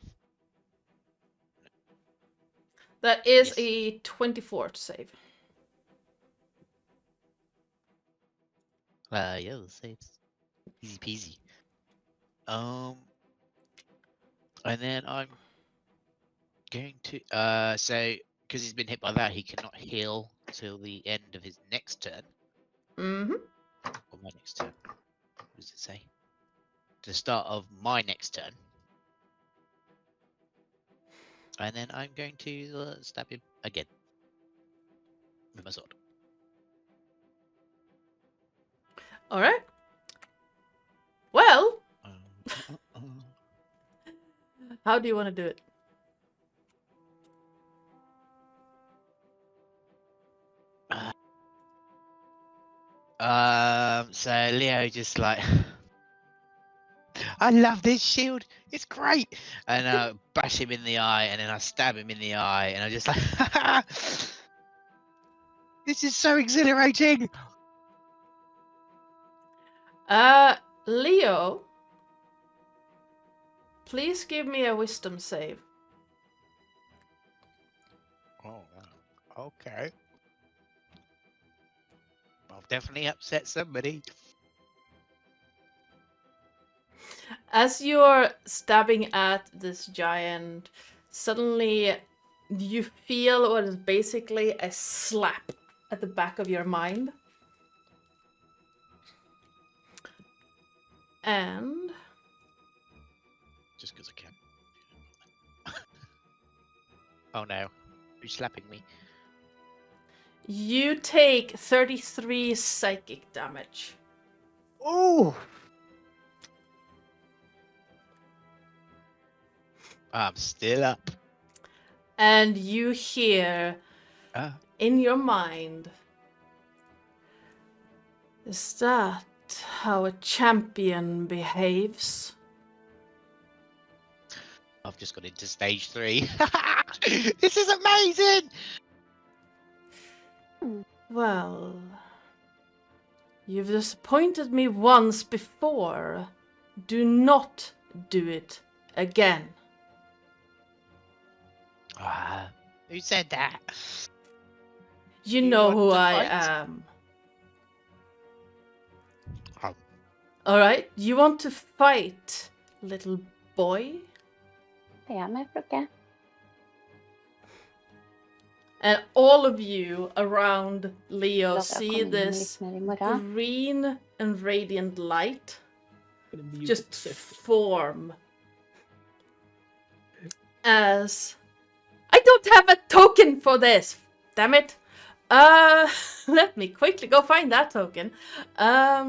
That is Yes. a 24 to save. Yeah, the saves. Easy peasy. And then I'm going to so because he's been hit by that, he cannot heal till the end of his next turn. Mm-hmm. Or my next turn. What does it say? The start of my next turn. And then I'm going to stab him again with my sword. Alright. Well, how do you want to do it? So Leo just like, I love this shield. It's great. And I bash him in the eye, and then I stab him in the eye, and I'm just like, this is so exhilarating. Leo, please give me a wisdom save. Oh, okay. I've definitely upset somebody. As you're stabbing at this giant, suddenly you feel what is basically a slap at the back of your mind. And Just because I can. Oh no. Who's slapping me? you take 33 psychic damage. Oh, I'm still up. And you hear in your mind, is that how a champion behaves? I've just got into stage 3. This is amazing! Well, you've disappointed me once before. Do not do it again. Who said that? You You know want who to I fight? am. Oh. Alright, you want to fight, little boy? Det är med fruga. And all of you around Leo Låt jag see komma in this lite mer imorgon. green and radiant light gonna mute just Sif. form as I don't have a token for this. Damn it. Let me quickly go find that token. A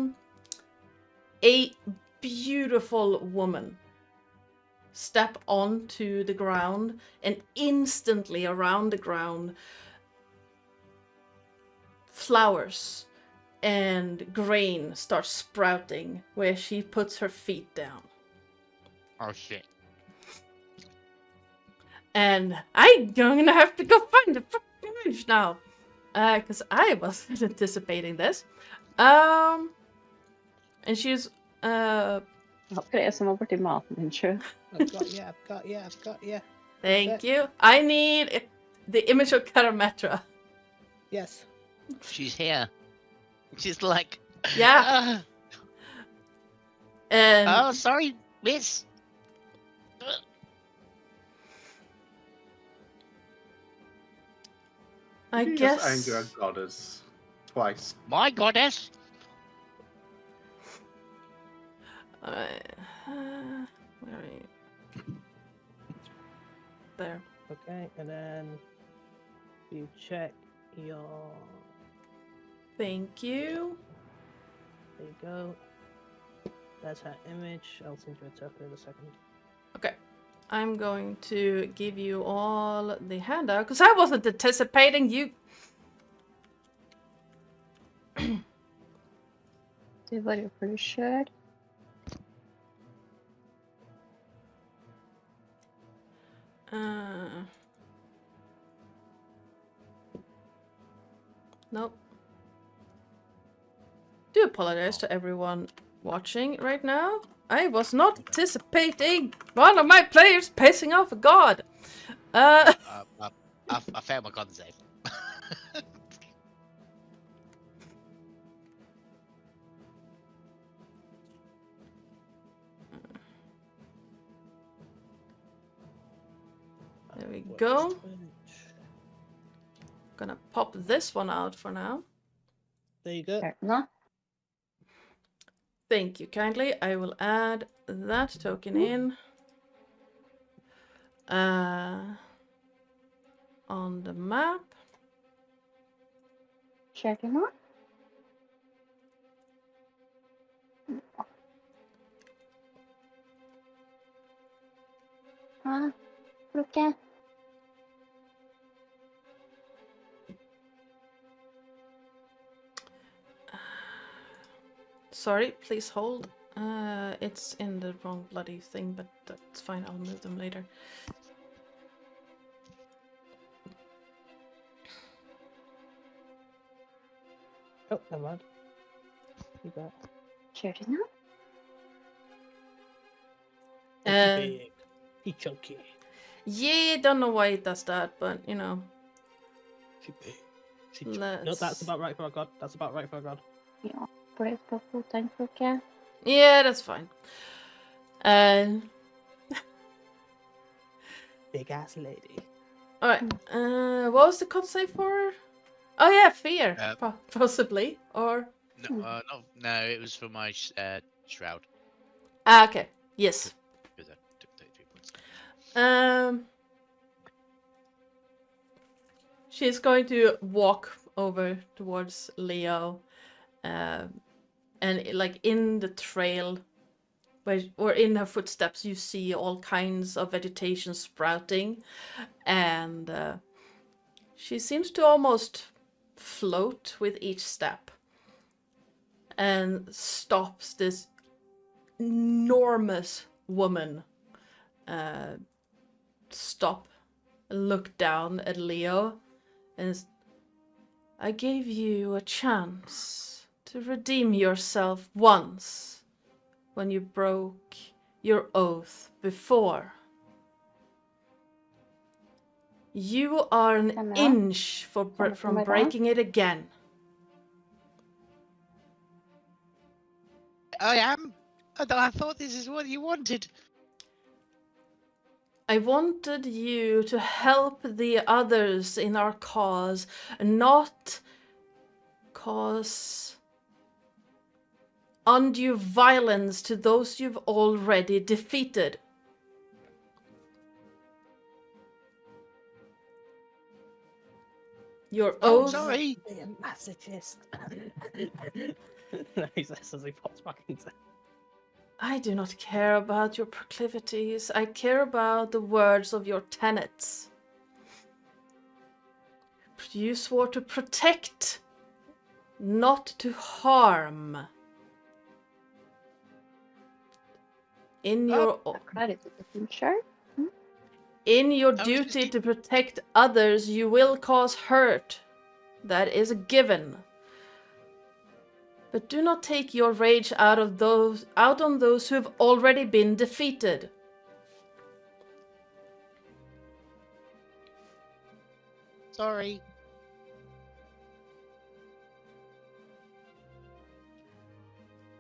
beautiful woman step onto the ground, and instantly around the ground flowers and grain start sprouting where she puts her feet down. Oh shit. And I'm gonna have to go find the fucking image now. Because I wasn't anticipating this. And she's Hoppas det är som har varit i maten din tro. I've got you. thank you. I need the image of Karametra. Yes. She's here. She's like, Yeah. And oh, sorry, miss. I You guess just anger a goddess twice. My goddess. where are you? There. Okay, and then you check your. Thank you. There you go. That's her image. I'll send you a token in a second. Okay. I'm going to give you all the handout because I wasn't anticipating you. Du var ju för körd. Nope. Do apologize to everyone watching right now. I was not anticipating one of my players pissing off a god. I failed my con save. There we What go. is the image? Gonna pop this one out for now. There you go. No? Thank you kindly. I will add that token in. On the map. Kör du nå? Ja, fruga. sorry, please hold. It's in the wrong bloody thing, but that's fine. I'll move them later. Oh, never mind. You got Sure enough. big. He chunky. Yeah, don't know why it does that, but you know. She big. She no, that's Let's... about right for a god. That's about right for a god. Ja, bröd på foten, Krocka. Yeah, that's fine. Big ass lady. Alright. What was the con save for? Oh yeah, fear. Possibly. Or No, it was for my shroud. okay. Yes. Because I took 33 points. She's going to walk over towards Leo, and like in the trail, or in her footsteps, you see all kinds of vegetation sprouting, and she seems to almost float with each step, and stops this enormous woman. Stop, look down at Leo, and I gave you a chance to redeem yourself once when you broke your oath before. You are an inch from breaking it again. I am. I thought this is what you wanted. I wanted you to help the others in our cause, not cause undue violence to those you've already defeated. Your oath... Sorry. Be a masochist. He says as he pops back into. I do not care about your proclivities. I care about the words of your tenets. You swore to protect, not to harm. In your in your duty to protect others, you will cause hurt. That is a given. But do not take your rage out on those who have already been defeated. Sorry.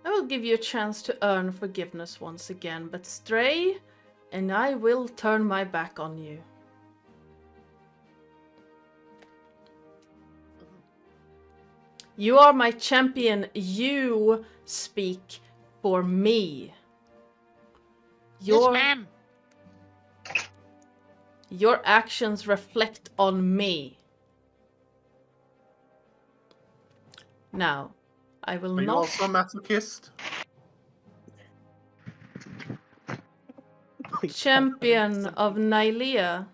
I will give you a chance to earn forgiveness once again, but stray, and I will turn my back on you. You are my champion. You speak for me. Yes, ma'am. Your actions reflect on me. Now, I will Are you not... also a masochist? Champion of Nylea.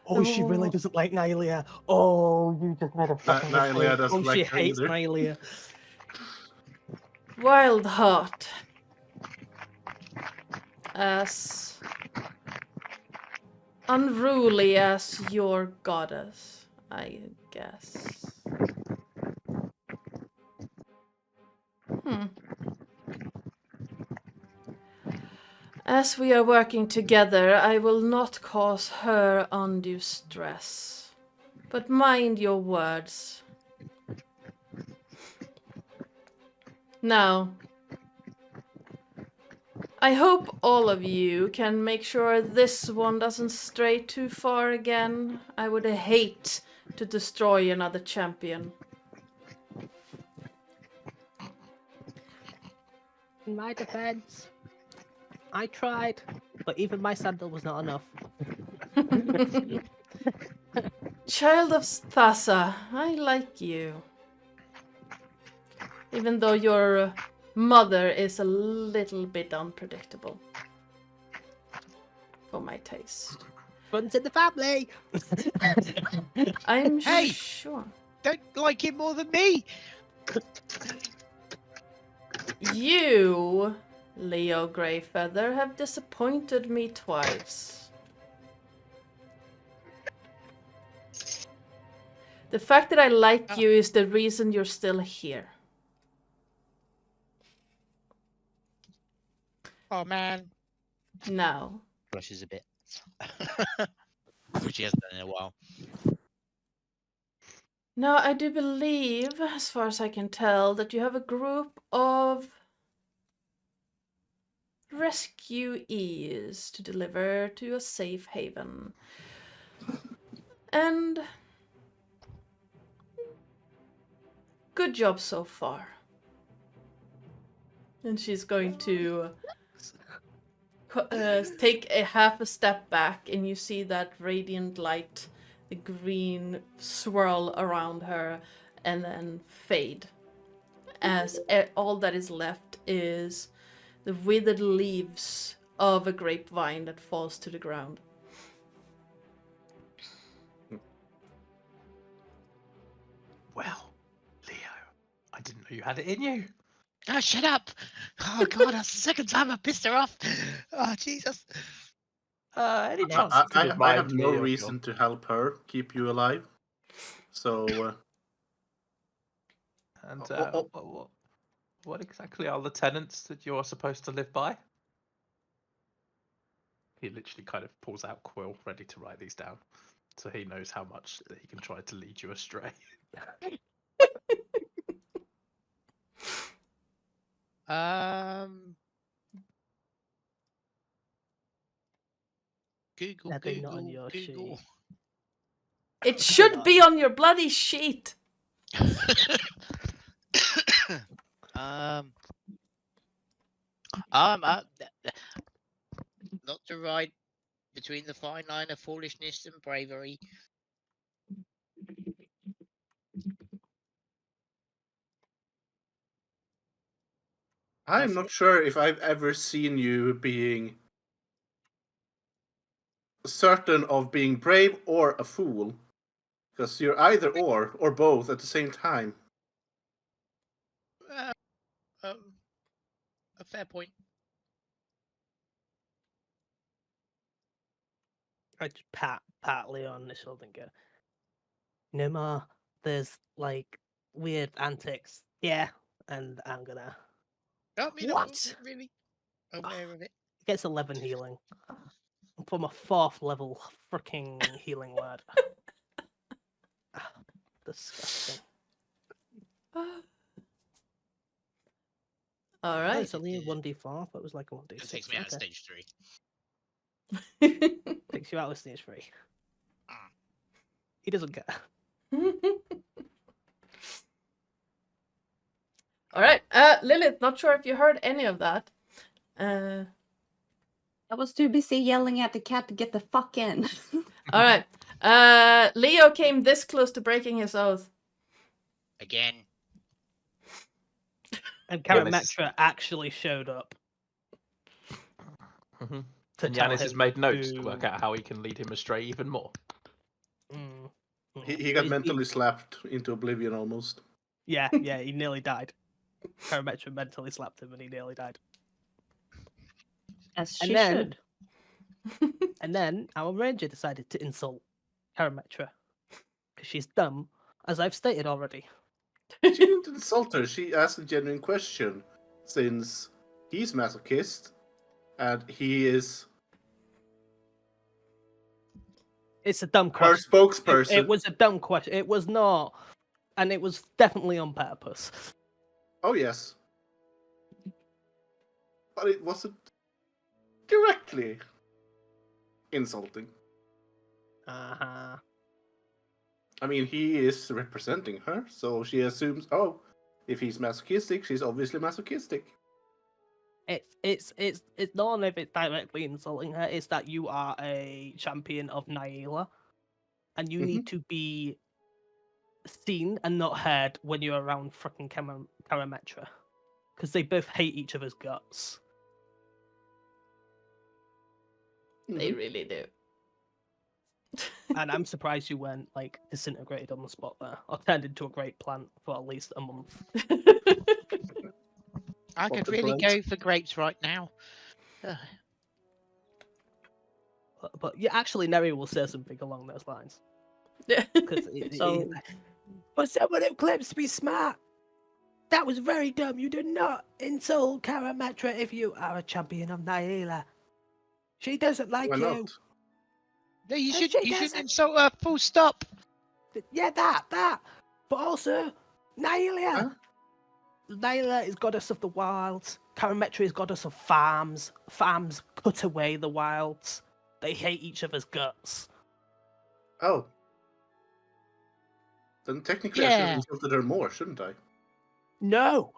Oh, she really doesn't like Nylea. Oh, you just made a fucking Nylea doesn't Oh, like she her hates either. Nylea. Wild heart. As unruly as your goddess, I guess. As we are working together, I will not cause her undue stress. But mind your words. Now, I hope all of you can make sure this one doesn't stray too far again. I would hate to destroy another champion. In my defense, I tried, but even my sandal was not enough. Child of Thassa, I like you. Even though your mother is a little bit unpredictable. For my taste. Runs in the family! I'm Hey! sure. Don't like it more than me. You, Leo Greyfeather, have disappointed me twice. The fact that I like you is the reason you're still here. Oh man. No. Blushes a bit. Which he hasn't done in a while. No, I do believe, as far as I can tell, that you have a group of rescuees to deliver to a safe haven. And good job so far. And she's going to take a half a step back, and you see that radiant light, the green swirl around her, and then fade. As all that is left is the withered leaves of a grapevine that falls to the ground. Well, Leo, I didn't know you had it in you. Oh, shut up! Oh god, that's the second time I pissed her off. Oh Jesus. Any chance I, you could I remind have me no of your- reason to help her keep you alive. So, And Oh. what exactly are the tenets that you're supposed to live by? He literally kind of pulls out quill, ready to write these down, so he knows how much that he can try to lead you astray. Google, Nothing not on Google, your Google. It should be on your bloody sheet! Um, not to ride between the fine line of foolishness and bravery. I'm not sure if I've ever seen you being certain of being brave or a fool. Because you're either or both at the same time. A fair point. I just pat Leo on the shoulder and go, no more. There's like weird antics. Yeah, and I'm gonna. I mean, I'm What? not really aware of it. Gets 11 healing from a 4th level freaking healing word. Disgusting. All Oh, right. it's only a 1d4. That was like a 1d6. It takes me out of stage 3. Takes you out of stage 3. Ah. He doesn't care. All right, Lilith, not sure if you heard any of that. I was too busy yelling at the cat to get the fuck in. All right, Leo came this close to breaking his oath. Again. And Yeah, this is- Karametra actually showed up. Mm-hmm. To And tell Yanis has him made notes to to- work out how he can lead him astray even more. He got mentally slapped into oblivion almost. Yeah, he nearly died. Karametra mentally slapped him and he nearly died. As And she then- should. And then our ranger decided to insult Karametra. Because she's dumb, as I've stated already. She didn't insult her, she asked a genuine question. Since he's masochist, and he is It's a dumb her question. spokesperson. It was a dumb question. It was not. And it was definitely on purpose. Oh, yes. But it wasn't directly insulting. Uh-huh. I mean, he is representing her, so she assumes, oh, if he's masochistic, she's obviously masochistic. It's not if it's directly insulting her, it's that you are a champion of Nyla. And you need to be seen and not heard when you're around freaking Karametra. Because they both hate each other's guts. They really do. And I'm surprised you weren't like disintegrated on the spot there, or turned into a great plant for at least a month. I What could the really friends? go for grapes right now. But yeah, actually, Neri will say something along those lines. Yeah. Because So- but someone who claims to be smart. That was very dumb. You did not insult Karametra if you are a champion of Naila. She doesn't like Why you. not? No, you No, should. she You shouldn't doesn't. insult her. Full stop. Yeah, that. But also, Naila. Huh? Naila is goddess of the wilds. Karametra is goddess of farms. Farms cut away the wilds. They hate each other's guts. Oh. Then technically I should have Yeah. insulted her more, shouldn't I? No.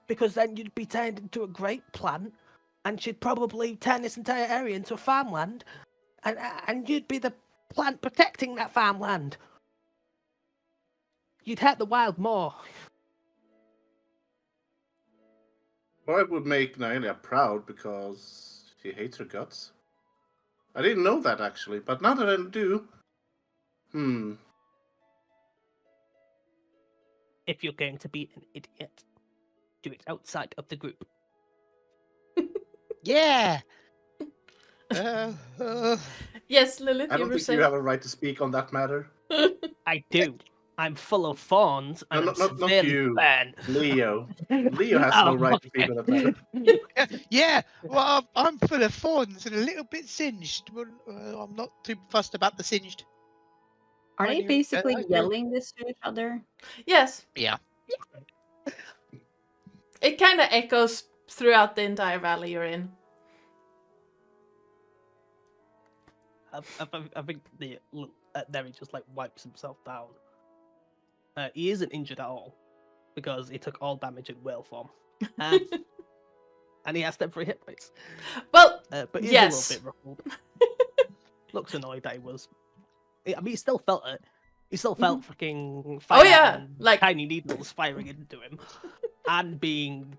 Because then you'd be turned into a great plant, and she'd probably turn this entire area into a farmland, and you'd be the plant protecting that farmland. You'd hurt the wild more. Or I would make Naelia proud because she hates her guts. I didn't know that actually, but now that I do, If you're going to be an idiot, do it outside of the group. Yeah. Yes, Lilith, I you don't were think saying. you have a right to speak on that matter. I do. I'm full of thorns, and No, I'm not severely you. burned. Leo. Leo has Oh, no right to speak on that matter. Yeah. Well, I'm full of thorns and a little bit singed. Well, I'm not too fussed about the singed. Are they Finding- basically I- yelling this to each other? Yes, Yeah. it kind of echoes throughout the entire valley you're in. I think Neri just like wipes himself down. He isn't injured at all because he took all damage in whale form, and he has temporary hit points. Well, But he's yes. a little bit ruffled. Looks annoyed that he was. I mean, he still felt it. He still felt freaking fire. Oh, yeah, and like- tiny needles firing into him, and being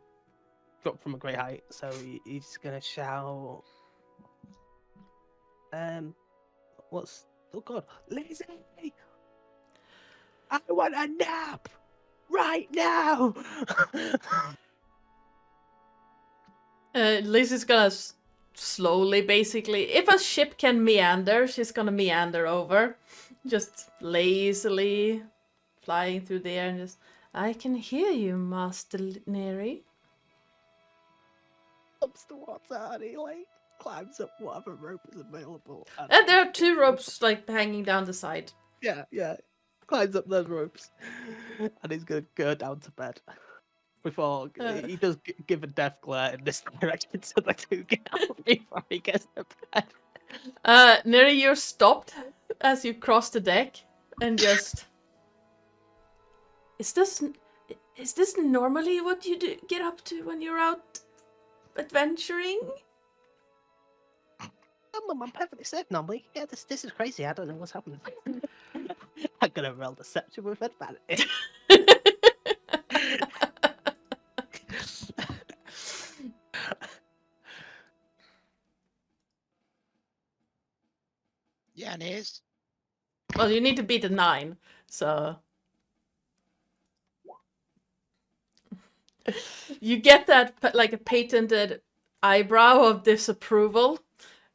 dropped from a great height. So he's gonna shout. What's oh god, Lizzie! I want a nap right now. Liz is gonna slowly, basically, if a ship can meander, she's gonna meander over. Just lazily flying through the air and just, I can hear you, Master Neri. Comes to water and he like climbs up whatever rope is available. And there are two ropes, like, hanging down the side. Yeah. Climbs up those ropes, and he's gonna go down to bed. Before he does give a death glare in this direction to the two girls before he gets to bed. Neri, you're stopped as you cross the deck and just... Is this normally what you get up to when you're out adventuring? I'm perfectly safe normally. Yeah, this is crazy. I don't know what's happening. I'm gonna roll deception with advantage. Yeah, and it is. Well, you need to beat a 9, so... You get that, like, a patented eyebrow of disapproval,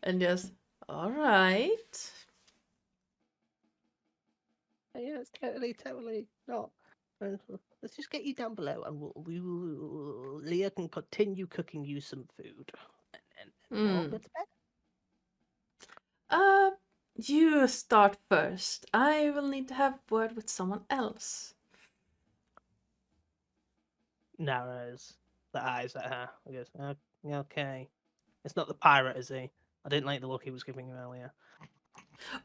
and just, alright. Yeah, it's totally not. Let's just get you down below, and Leah can continue cooking you some food, and we'll Hmm. go to bed. You start first. I will need to have word with someone else. Narrows the eyes at her. He goes, okay. It's not the pirate, is he? I didn't like the look he was giving you earlier.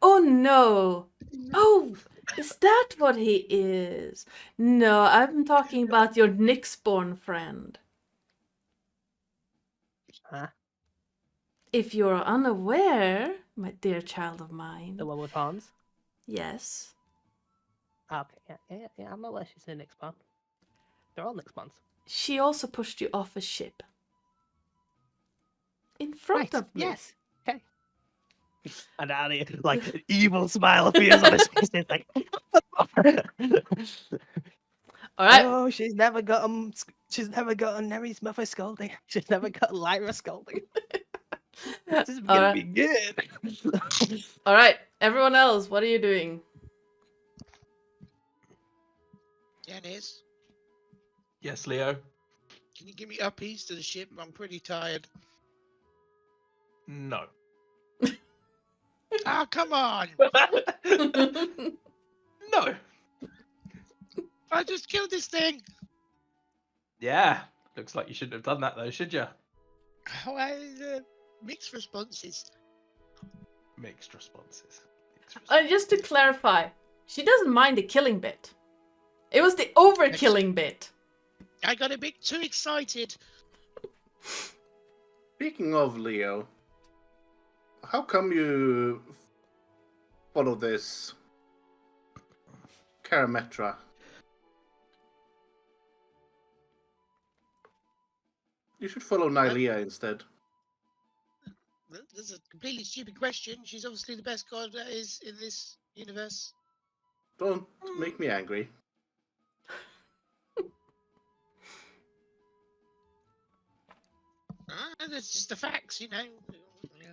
Oh no! Oh, is that what he is? No, I'm talking about your Nyxborn friend. Huh? If you're unaware, my dear child of mine. The one with horns? Yes. Okay, yeah. I'm not where she's in next one. They're all next ones. She also pushed you off a ship. In front of me. Yes. Okay. And Annie, like, an evil smile appears on his face. He's like, All right. Oh, she's never gotten Neri's mother scolding. She's never got Lyra scolding. This is All gonna right. be good. All right. Everyone else, what are you doing? Yanis, Yes, Leo. can you give me uppies to the ship? I'm pretty tired. No. Oh, come on! No. I just killed this thing. Yeah. Looks like you shouldn't have done that though, should you? Mixed responses. Mixed responses. Mixed responses. Just to clarify, she doesn't mind the killing bit. It was the overkilling bit. I got a bit too excited. Speaking of Leo, how come you follow this Karametra? You should follow Nylea instead. That's a completely stupid question. She's obviously the best god that is in this universe. Don't make me angry. That's just the facts, you know. Yeah.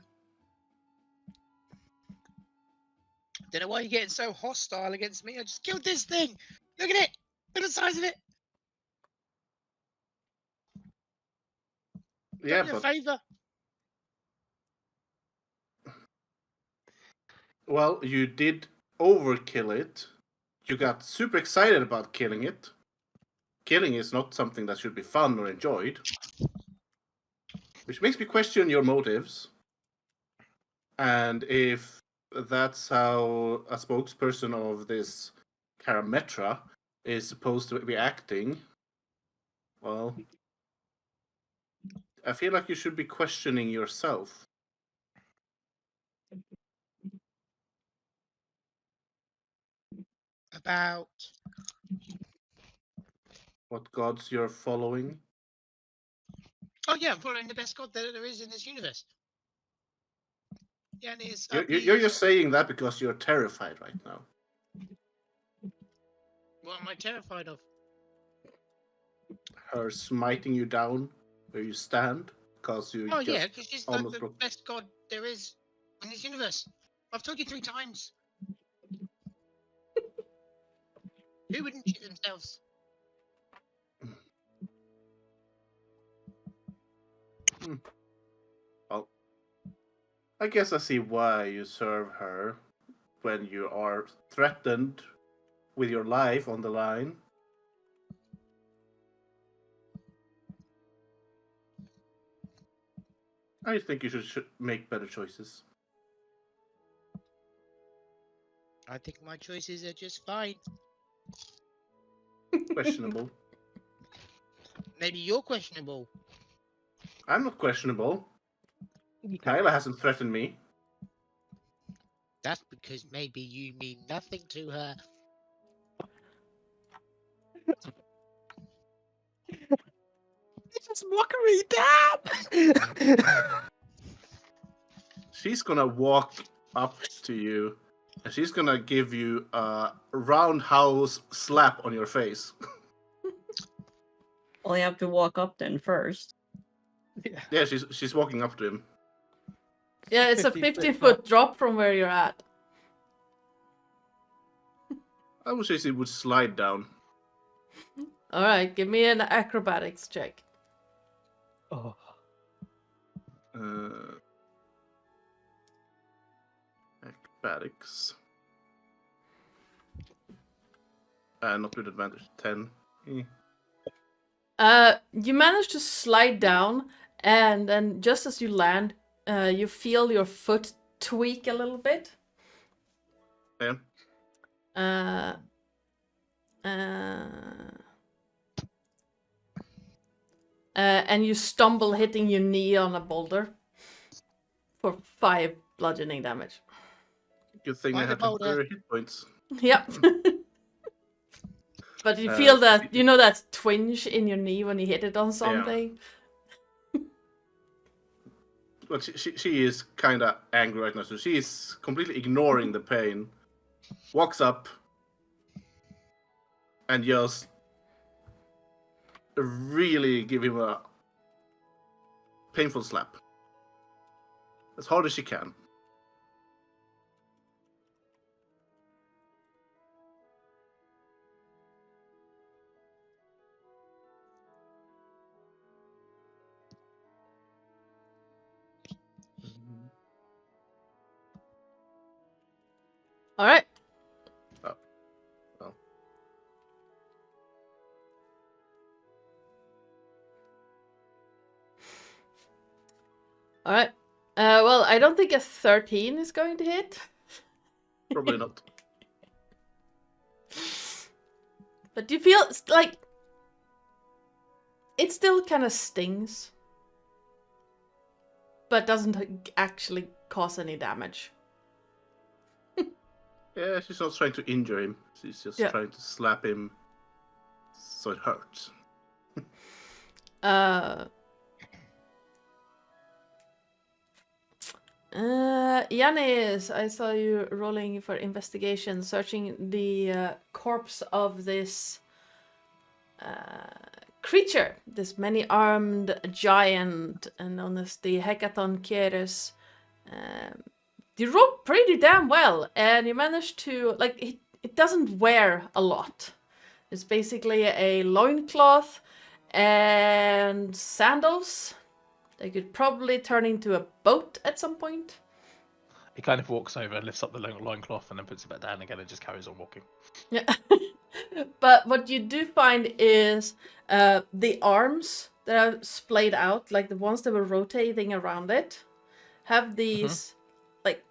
Don't know why you're getting so hostile against me. I just killed this thing. Look at it. Look at the size of it. Yeah, Do me a but favor. well, you did overkill it. You got super excited about killing it. Killing is not something that should be fun or enjoyed. Which makes me question your motives. And if that's how a spokesperson of this Karametra is supposed to be acting, well, I feel like you should be questioning yourself. About What gods you're following. oh yeah, I'm following the best god that there is in this universe. Yeah, and it's You're just saying that because you're terrified right now. what am I terrified of? Her smiting you down where you stand because you Oh just yeah, because she's like almost the broke. best god there is in this universe. I've told you 3 times. Who wouldn't shit themselves? Well, I guess I see why you serve her when you are threatened with your life on the line. I think you should make better choices. I think my choices are just fine. Questionable. Maybe you're questionable. I'm not questionable. You can't- Kyla hasn't threatened me. That's because maybe you mean nothing to her. It's just mockery, damn! She's gonna walk up to you and she's gonna give you a roundhouse slap on your face. Well, you have to walk up then first. Yeah. Yeah, she's walking up to him. Yeah, it's a 50-foot 50-foot drop from where you're at. I would say she would slide down. All right, give me an acrobatics check. Oh. Acrobatics. Not with advantage. 10. You manage to slide down, and then just as you land, you feel your foot tweak a little bit. Yeah. And you stumble, hitting your knee on a boulder for 5 bludgeoning damage. Good thing I Find a have boulder. temporary hit points. Yep. But you feel that, you know, that twinge in your knee when you hit it on something? But she is kind of angry right now, so she is completely ignoring the pain. Walks up and just really give him a painful slap. As hard as she can. All right. Oh. Well. All right. Well, I don't think a 13 is going to hit. Probably not. But you feel like it still kind of stings, but doesn't actually cause any damage. Yeah, she's not trying to injure him. She's just trying to slap him so it hurts. Yanis, I saw you rolling for investigation, searching the corpse of this creature, this many-armed giant, known as the Hecatoncheires. You rolled pretty damn well, and you managed to, like, it doesn't wear a lot. It's basically a loincloth and sandals. They could probably turn into a boat at some point. He kind of walks over and lifts up the loincloth and then puts it back down again and just carries on walking. Yeah. But what you do find is the arms that are splayed out, like the ones that were rotating around it, have these, like,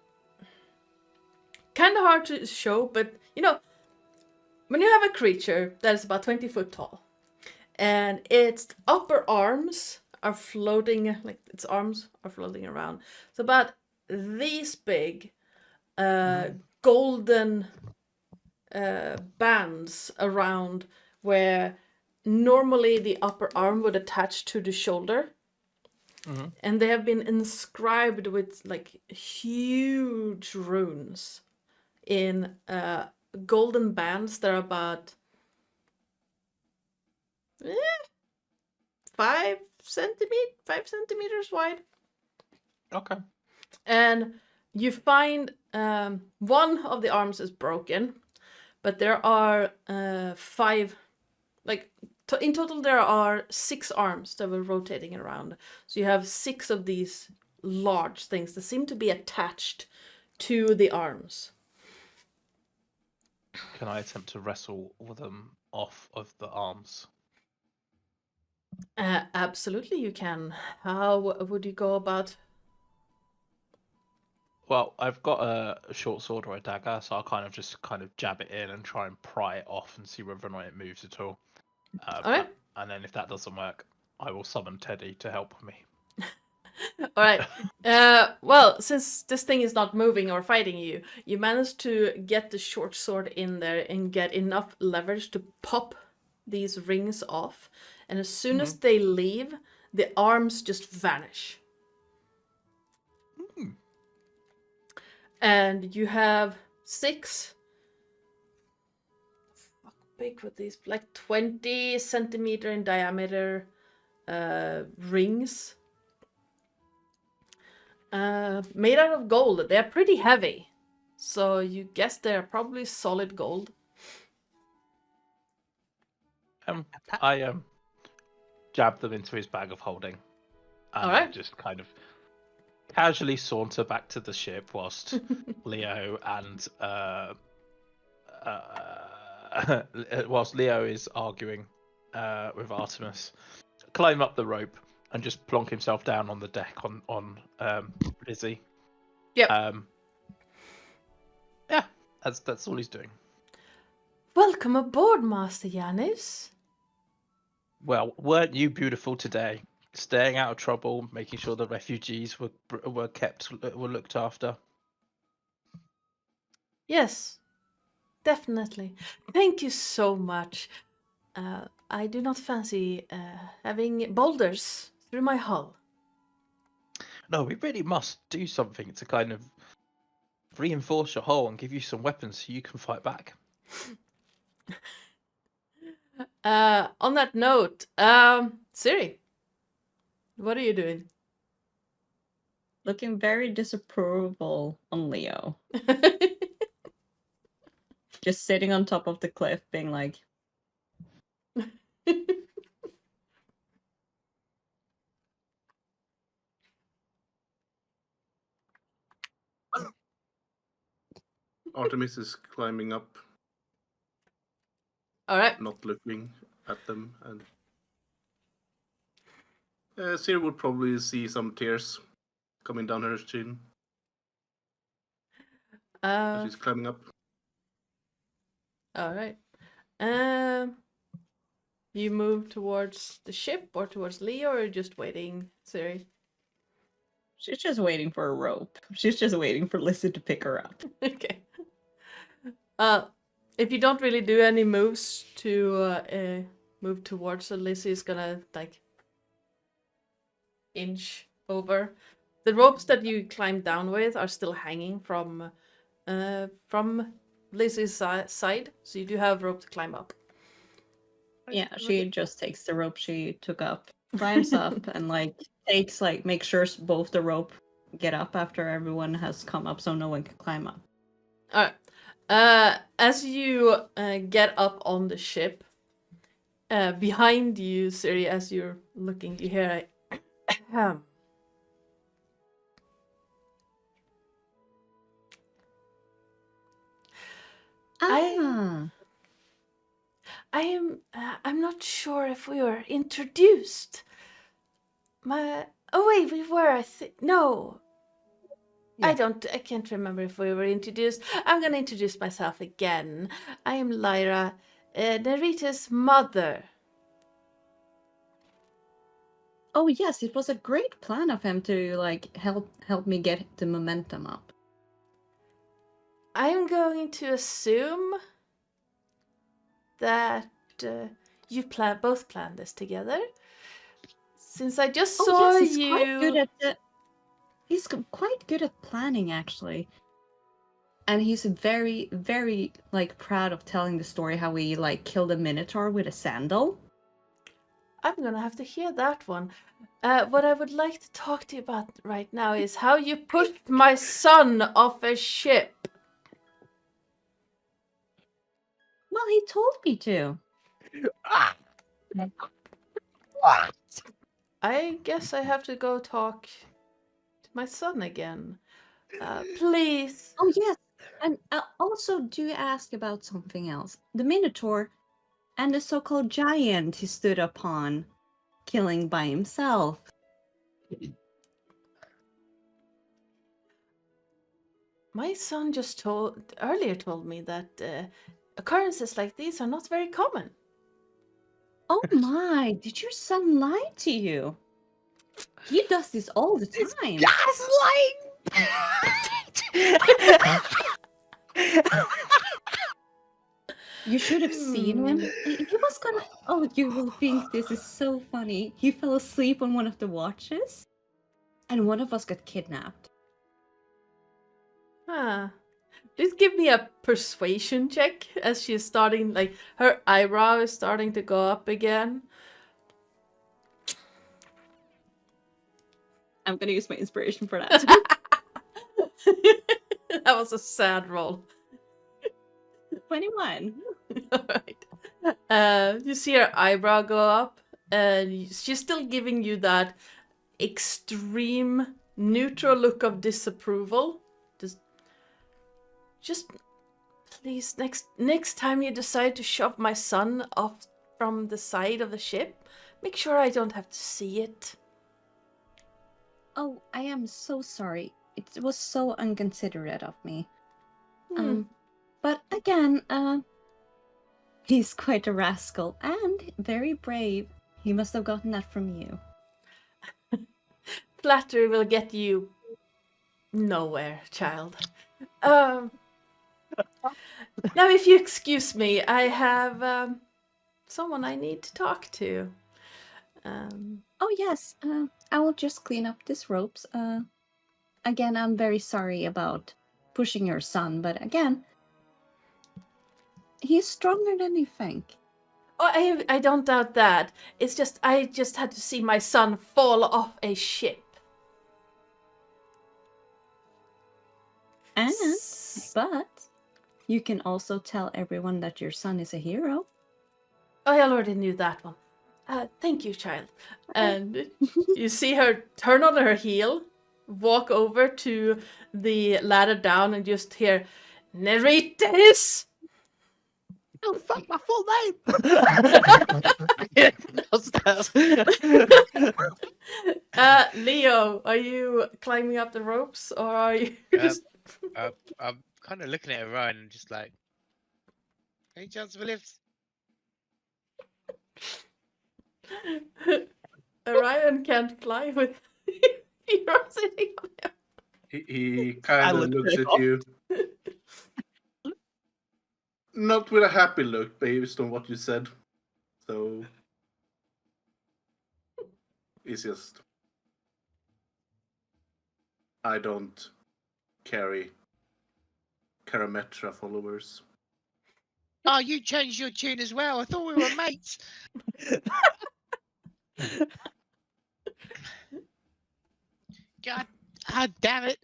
kind of hard to show, but, you know, when you have a creature that is about 20 foot tall, and its upper arms are floating, like its arms are floating around. It's about these big golden bands around where normally the upper arm would attach to the shoulder. And they have been inscribed with like huge runes in golden bands that are about 5 centimeters wide. Okay. And you find one of the arms is broken, but there are 5, like in total there are 6 arms that were rotating around. So you have 6 of these large things that seem to be attached to the arms. Can I attempt to wrestle them off of the arms? Absolutely, you can. How would you go about? Well, I've got a short sword or a dagger, so I'll kind of jab it in and try and pry it off and see whether or not it moves at all. Alright. And then if that doesn't work, I will summon Teddy to help me. Alright. Well, since this thing is not moving or fighting you, you managed to get the short sword in there and get enough leverage to pop these rings off. And as soon as they leave, the arms just vanish. And you have 6. Fuck, big with these, like 20 centimeter in diameter rings. Made out of gold. They're pretty heavy. So you guess they're probably solid gold. I jab them into his bag of holding. And Alright. just kind of casually saunter back to the ship whilst Leo and whilst Leo is arguing with Artemis, climb up the rope and just plonk himself down on the deck on Lizzie. Yep. Yeah, that's all he's doing. Welcome aboard, Master Yanis. Well, weren't you beautiful today? Staying out of trouble, making sure the refugees were looked after. Yes, definitely. Thank you so much. I do not fancy having boulders through my hull. No, we really must do something to kind of reinforce your hull and give you some weapons so you can fight back. On that note, Siri, what are you doing? Looking very disapproval on Leo. Just sitting on top of the cliff, being like, Artemis is climbing up, All right. not looking at them, and Siri would probably see some tears coming down her chin as she's climbing up. All right. You move towards the ship or towards Leo, or just waiting, Siri? she's just waiting for a rope. She's just waiting for Lizzie to pick her up. Okay. If you don't really do any moves to move towards her, Lizzie's gonna like inch over. The ropes that you climbed down with are still hanging from Lizzie's side, so you do have rope to climb up. Yeah, she just takes the rope she took up, climbs up, and make sure both the rope get up after everyone has come up, so no one can climb up. All right. As you get up on the ship, behind you, Siri, as you're looking, you hear a I'm not sure if we were introduced. Oh wait, we were. No. Yeah. I can't remember if we were introduced. I'm gonna introduce myself again. I am Lyra, Narita's mother. Oh yes, it was a great plan of him to help me get the momentum up. I'm going to assume that you both planned this together. Since I just saw yes, you. He's quite good at planning, actually. And he's very, very proud of telling the story how we killed a minotaur with a sandal. I'm gonna have to hear that one. What I would like to talk to you about right now is how you pushed my son off a ship. Well, he told me to. I guess I have to go talk to my son again. Please. Oh yes, and also do ask about something else. The minotaur and the so-called giant he stood upon, killing by himself. My son just earlier told me that occurrences like these are not very common. Oh my, did your son lie to you? He does this all the time. You should have seen him. He was gonna. Oh, you will think this is so funny. He fell asleep on one of the watches, and one of us got kidnapped. Please give me a persuasion check as she's starting, her eyebrow is starting to go up again. I'm gonna use my inspiration for that. That was a sad roll. 21. Alright. You see her eyebrow go up, and she's still giving you that extreme neutral look of disapproval. Just please, next time you decide to shove my son off from the side of the ship, make sure I don't have to see it. Oh, I am so sorry. It was so inconsiderate of me. But again, he's quite a rascal and very brave. He must have gotten that from you. Flattery will get you nowhere, child. Now, if you excuse me, I have someone I need to talk to. Oh yes, I will just clean up these ropes. Again, I'm very sorry about pushing your son, but again, he's stronger than you think. Oh, I don't doubt that. It's just I just had to see my son fall off a ship. And but you can also tell everyone that your son is a hero. I already knew that one. Thank you, child. And you see her turn on her heel, walk over to the ladder down, and just hear, Neritis! Oh, fuck my full name! Leo, are you climbing up the ropes, or are you just... I'm kind of looking at Orion and just like, any chance of a lift? Orion can't fly with you're sitting on him. He kind I of would looks take at off. you. Not with a happy look based on what you said. So it's just I don't carry Karametra followers. Oh, you changed your tune as well. I thought we were mates. God damn it.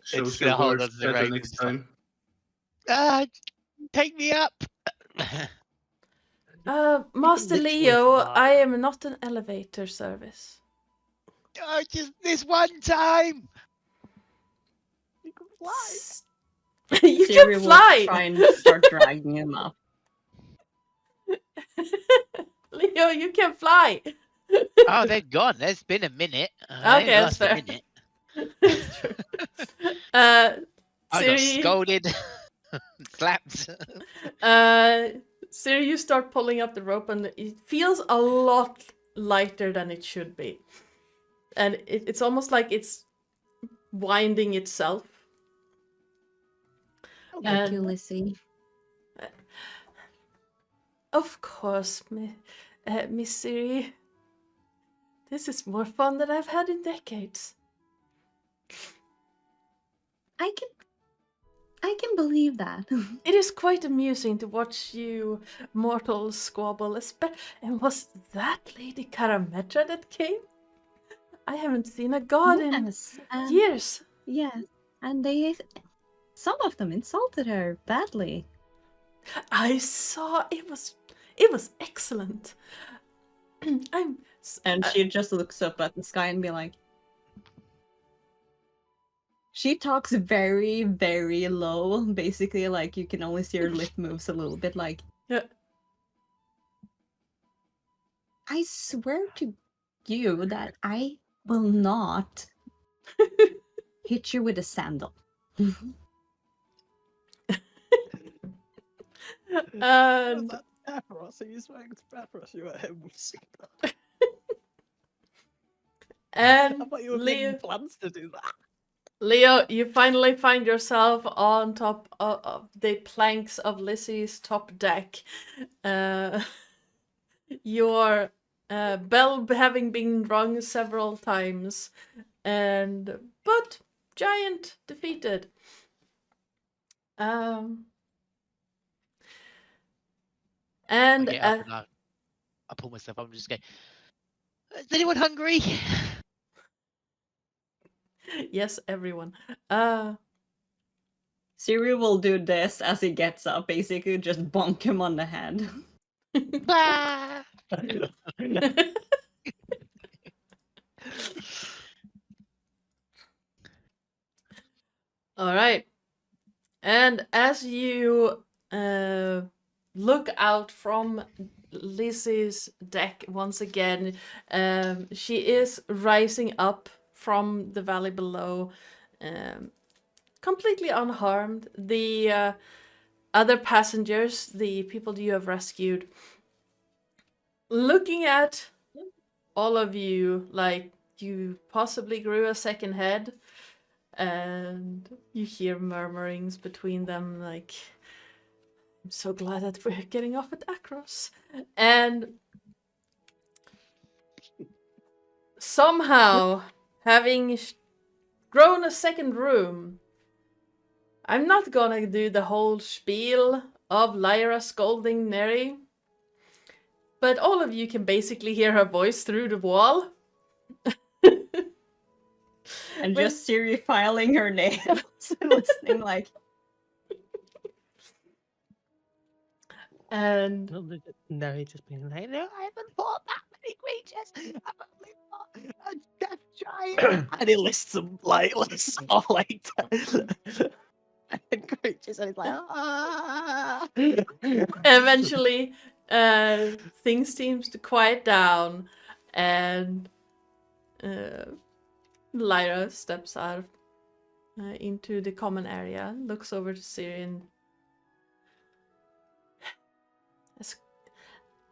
Shows It's your gonna hold words on to the better reins next and time. Take me up. Master literally Leo, fly. I am not an elevator service. Oh, just this one time. You can fly. You Siri can will fly! try and start dragging him up. Leo, you can fly! Oh, they're gone. There's been a minute. Okay, They that's last a fair. minute. It's true. I got Siri, scolded, slapped. Siri, you start pulling up the rope, and it feels a lot lighter than it should be. And it's almost like it's winding itself. Thank you, Lissy. Of course, Miss Siri. This is more fun than I've had in decades. I can believe that. It is quite amusing to watch you mortals squabble. And was that Lady Karametra that came? I haven't seen a god Yes, in years. yes, and some of them insulted her badly. I saw it was excellent. And she just looks up at the sky and be like, she talks very, very low, basically, like you can only see her lip moves a little bit, like, Yeah. I swear to you that I will not hit you with a sandal. And Paparos, are you swearing to Paparos? You at him with and I thought you were Leo, making plans to do that. Leo, you finally find yourself on top of the planks of Lissy's top deck. Your bell having been rung several times, but Giant defeated. And I get up and I pull myself up and just go, is anyone hungry? yes, everyone. Siri will do this as he gets up, basically just bonk him on the head. Bah! All right. And as you look out from Lizzie's deck once again, she is rising up from the valley below, completely unharmed. The other passengers, the people you have rescued, looking at all of you like you possibly grew a second head. And you hear murmurings between them like, I'm so glad that we're getting off at Akros. And somehow, having grown a second room, I'm not gonna do the whole spiel of Lyra scolding Neri, but all of you can basically hear her voice through the wall. And just Siri filing her nails and listening like. And No, he's just being like, no, I haven't fought that many creatures. I've only fought a death giant. And he lists them like off like creatures, and he's like, ah. eventually, things seems to quiet down, and Lyra steps out into the common area, looks over to Syrian.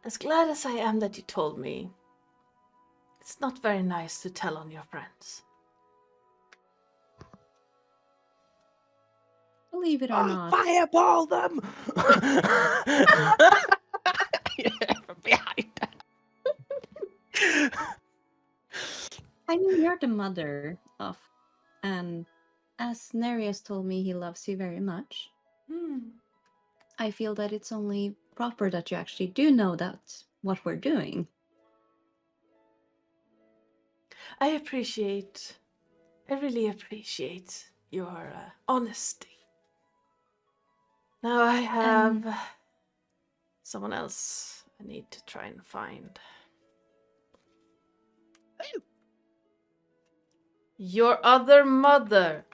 As glad as I am that you told me, it's not very nice to tell on your friends. Believe it or not. Fireball them! Yeah, from behind. I mean, you're the mother of, and as Nereus told me he loves you very much, I feel that it's only proper that you actually do know that's what we're doing. I really appreciate your honesty. Now I have someone else I need to try and find. Your other mother.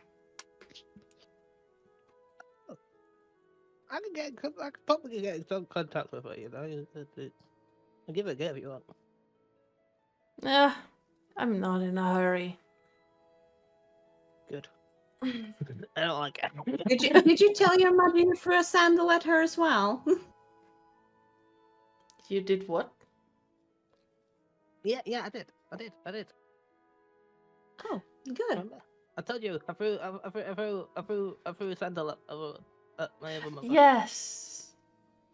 I could probably get in some contact with her, you know. I'll give it a go if you want. I'm not in a hurry. Good. I don't like it. Did you tell your mother you threw a sandal at her as well? You did what? Yeah, I did. Oh, good. Remember? I told you I threw a sandal at my other mother. Yes.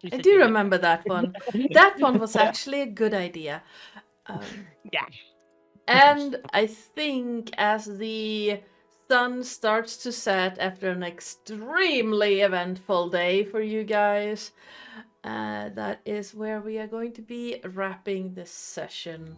You I said do you did. remember that one. That one was actually a good idea. Yeah. And I think as the sun starts to set after an extremely eventful day for you guys, that is where we are going to be wrapping this session.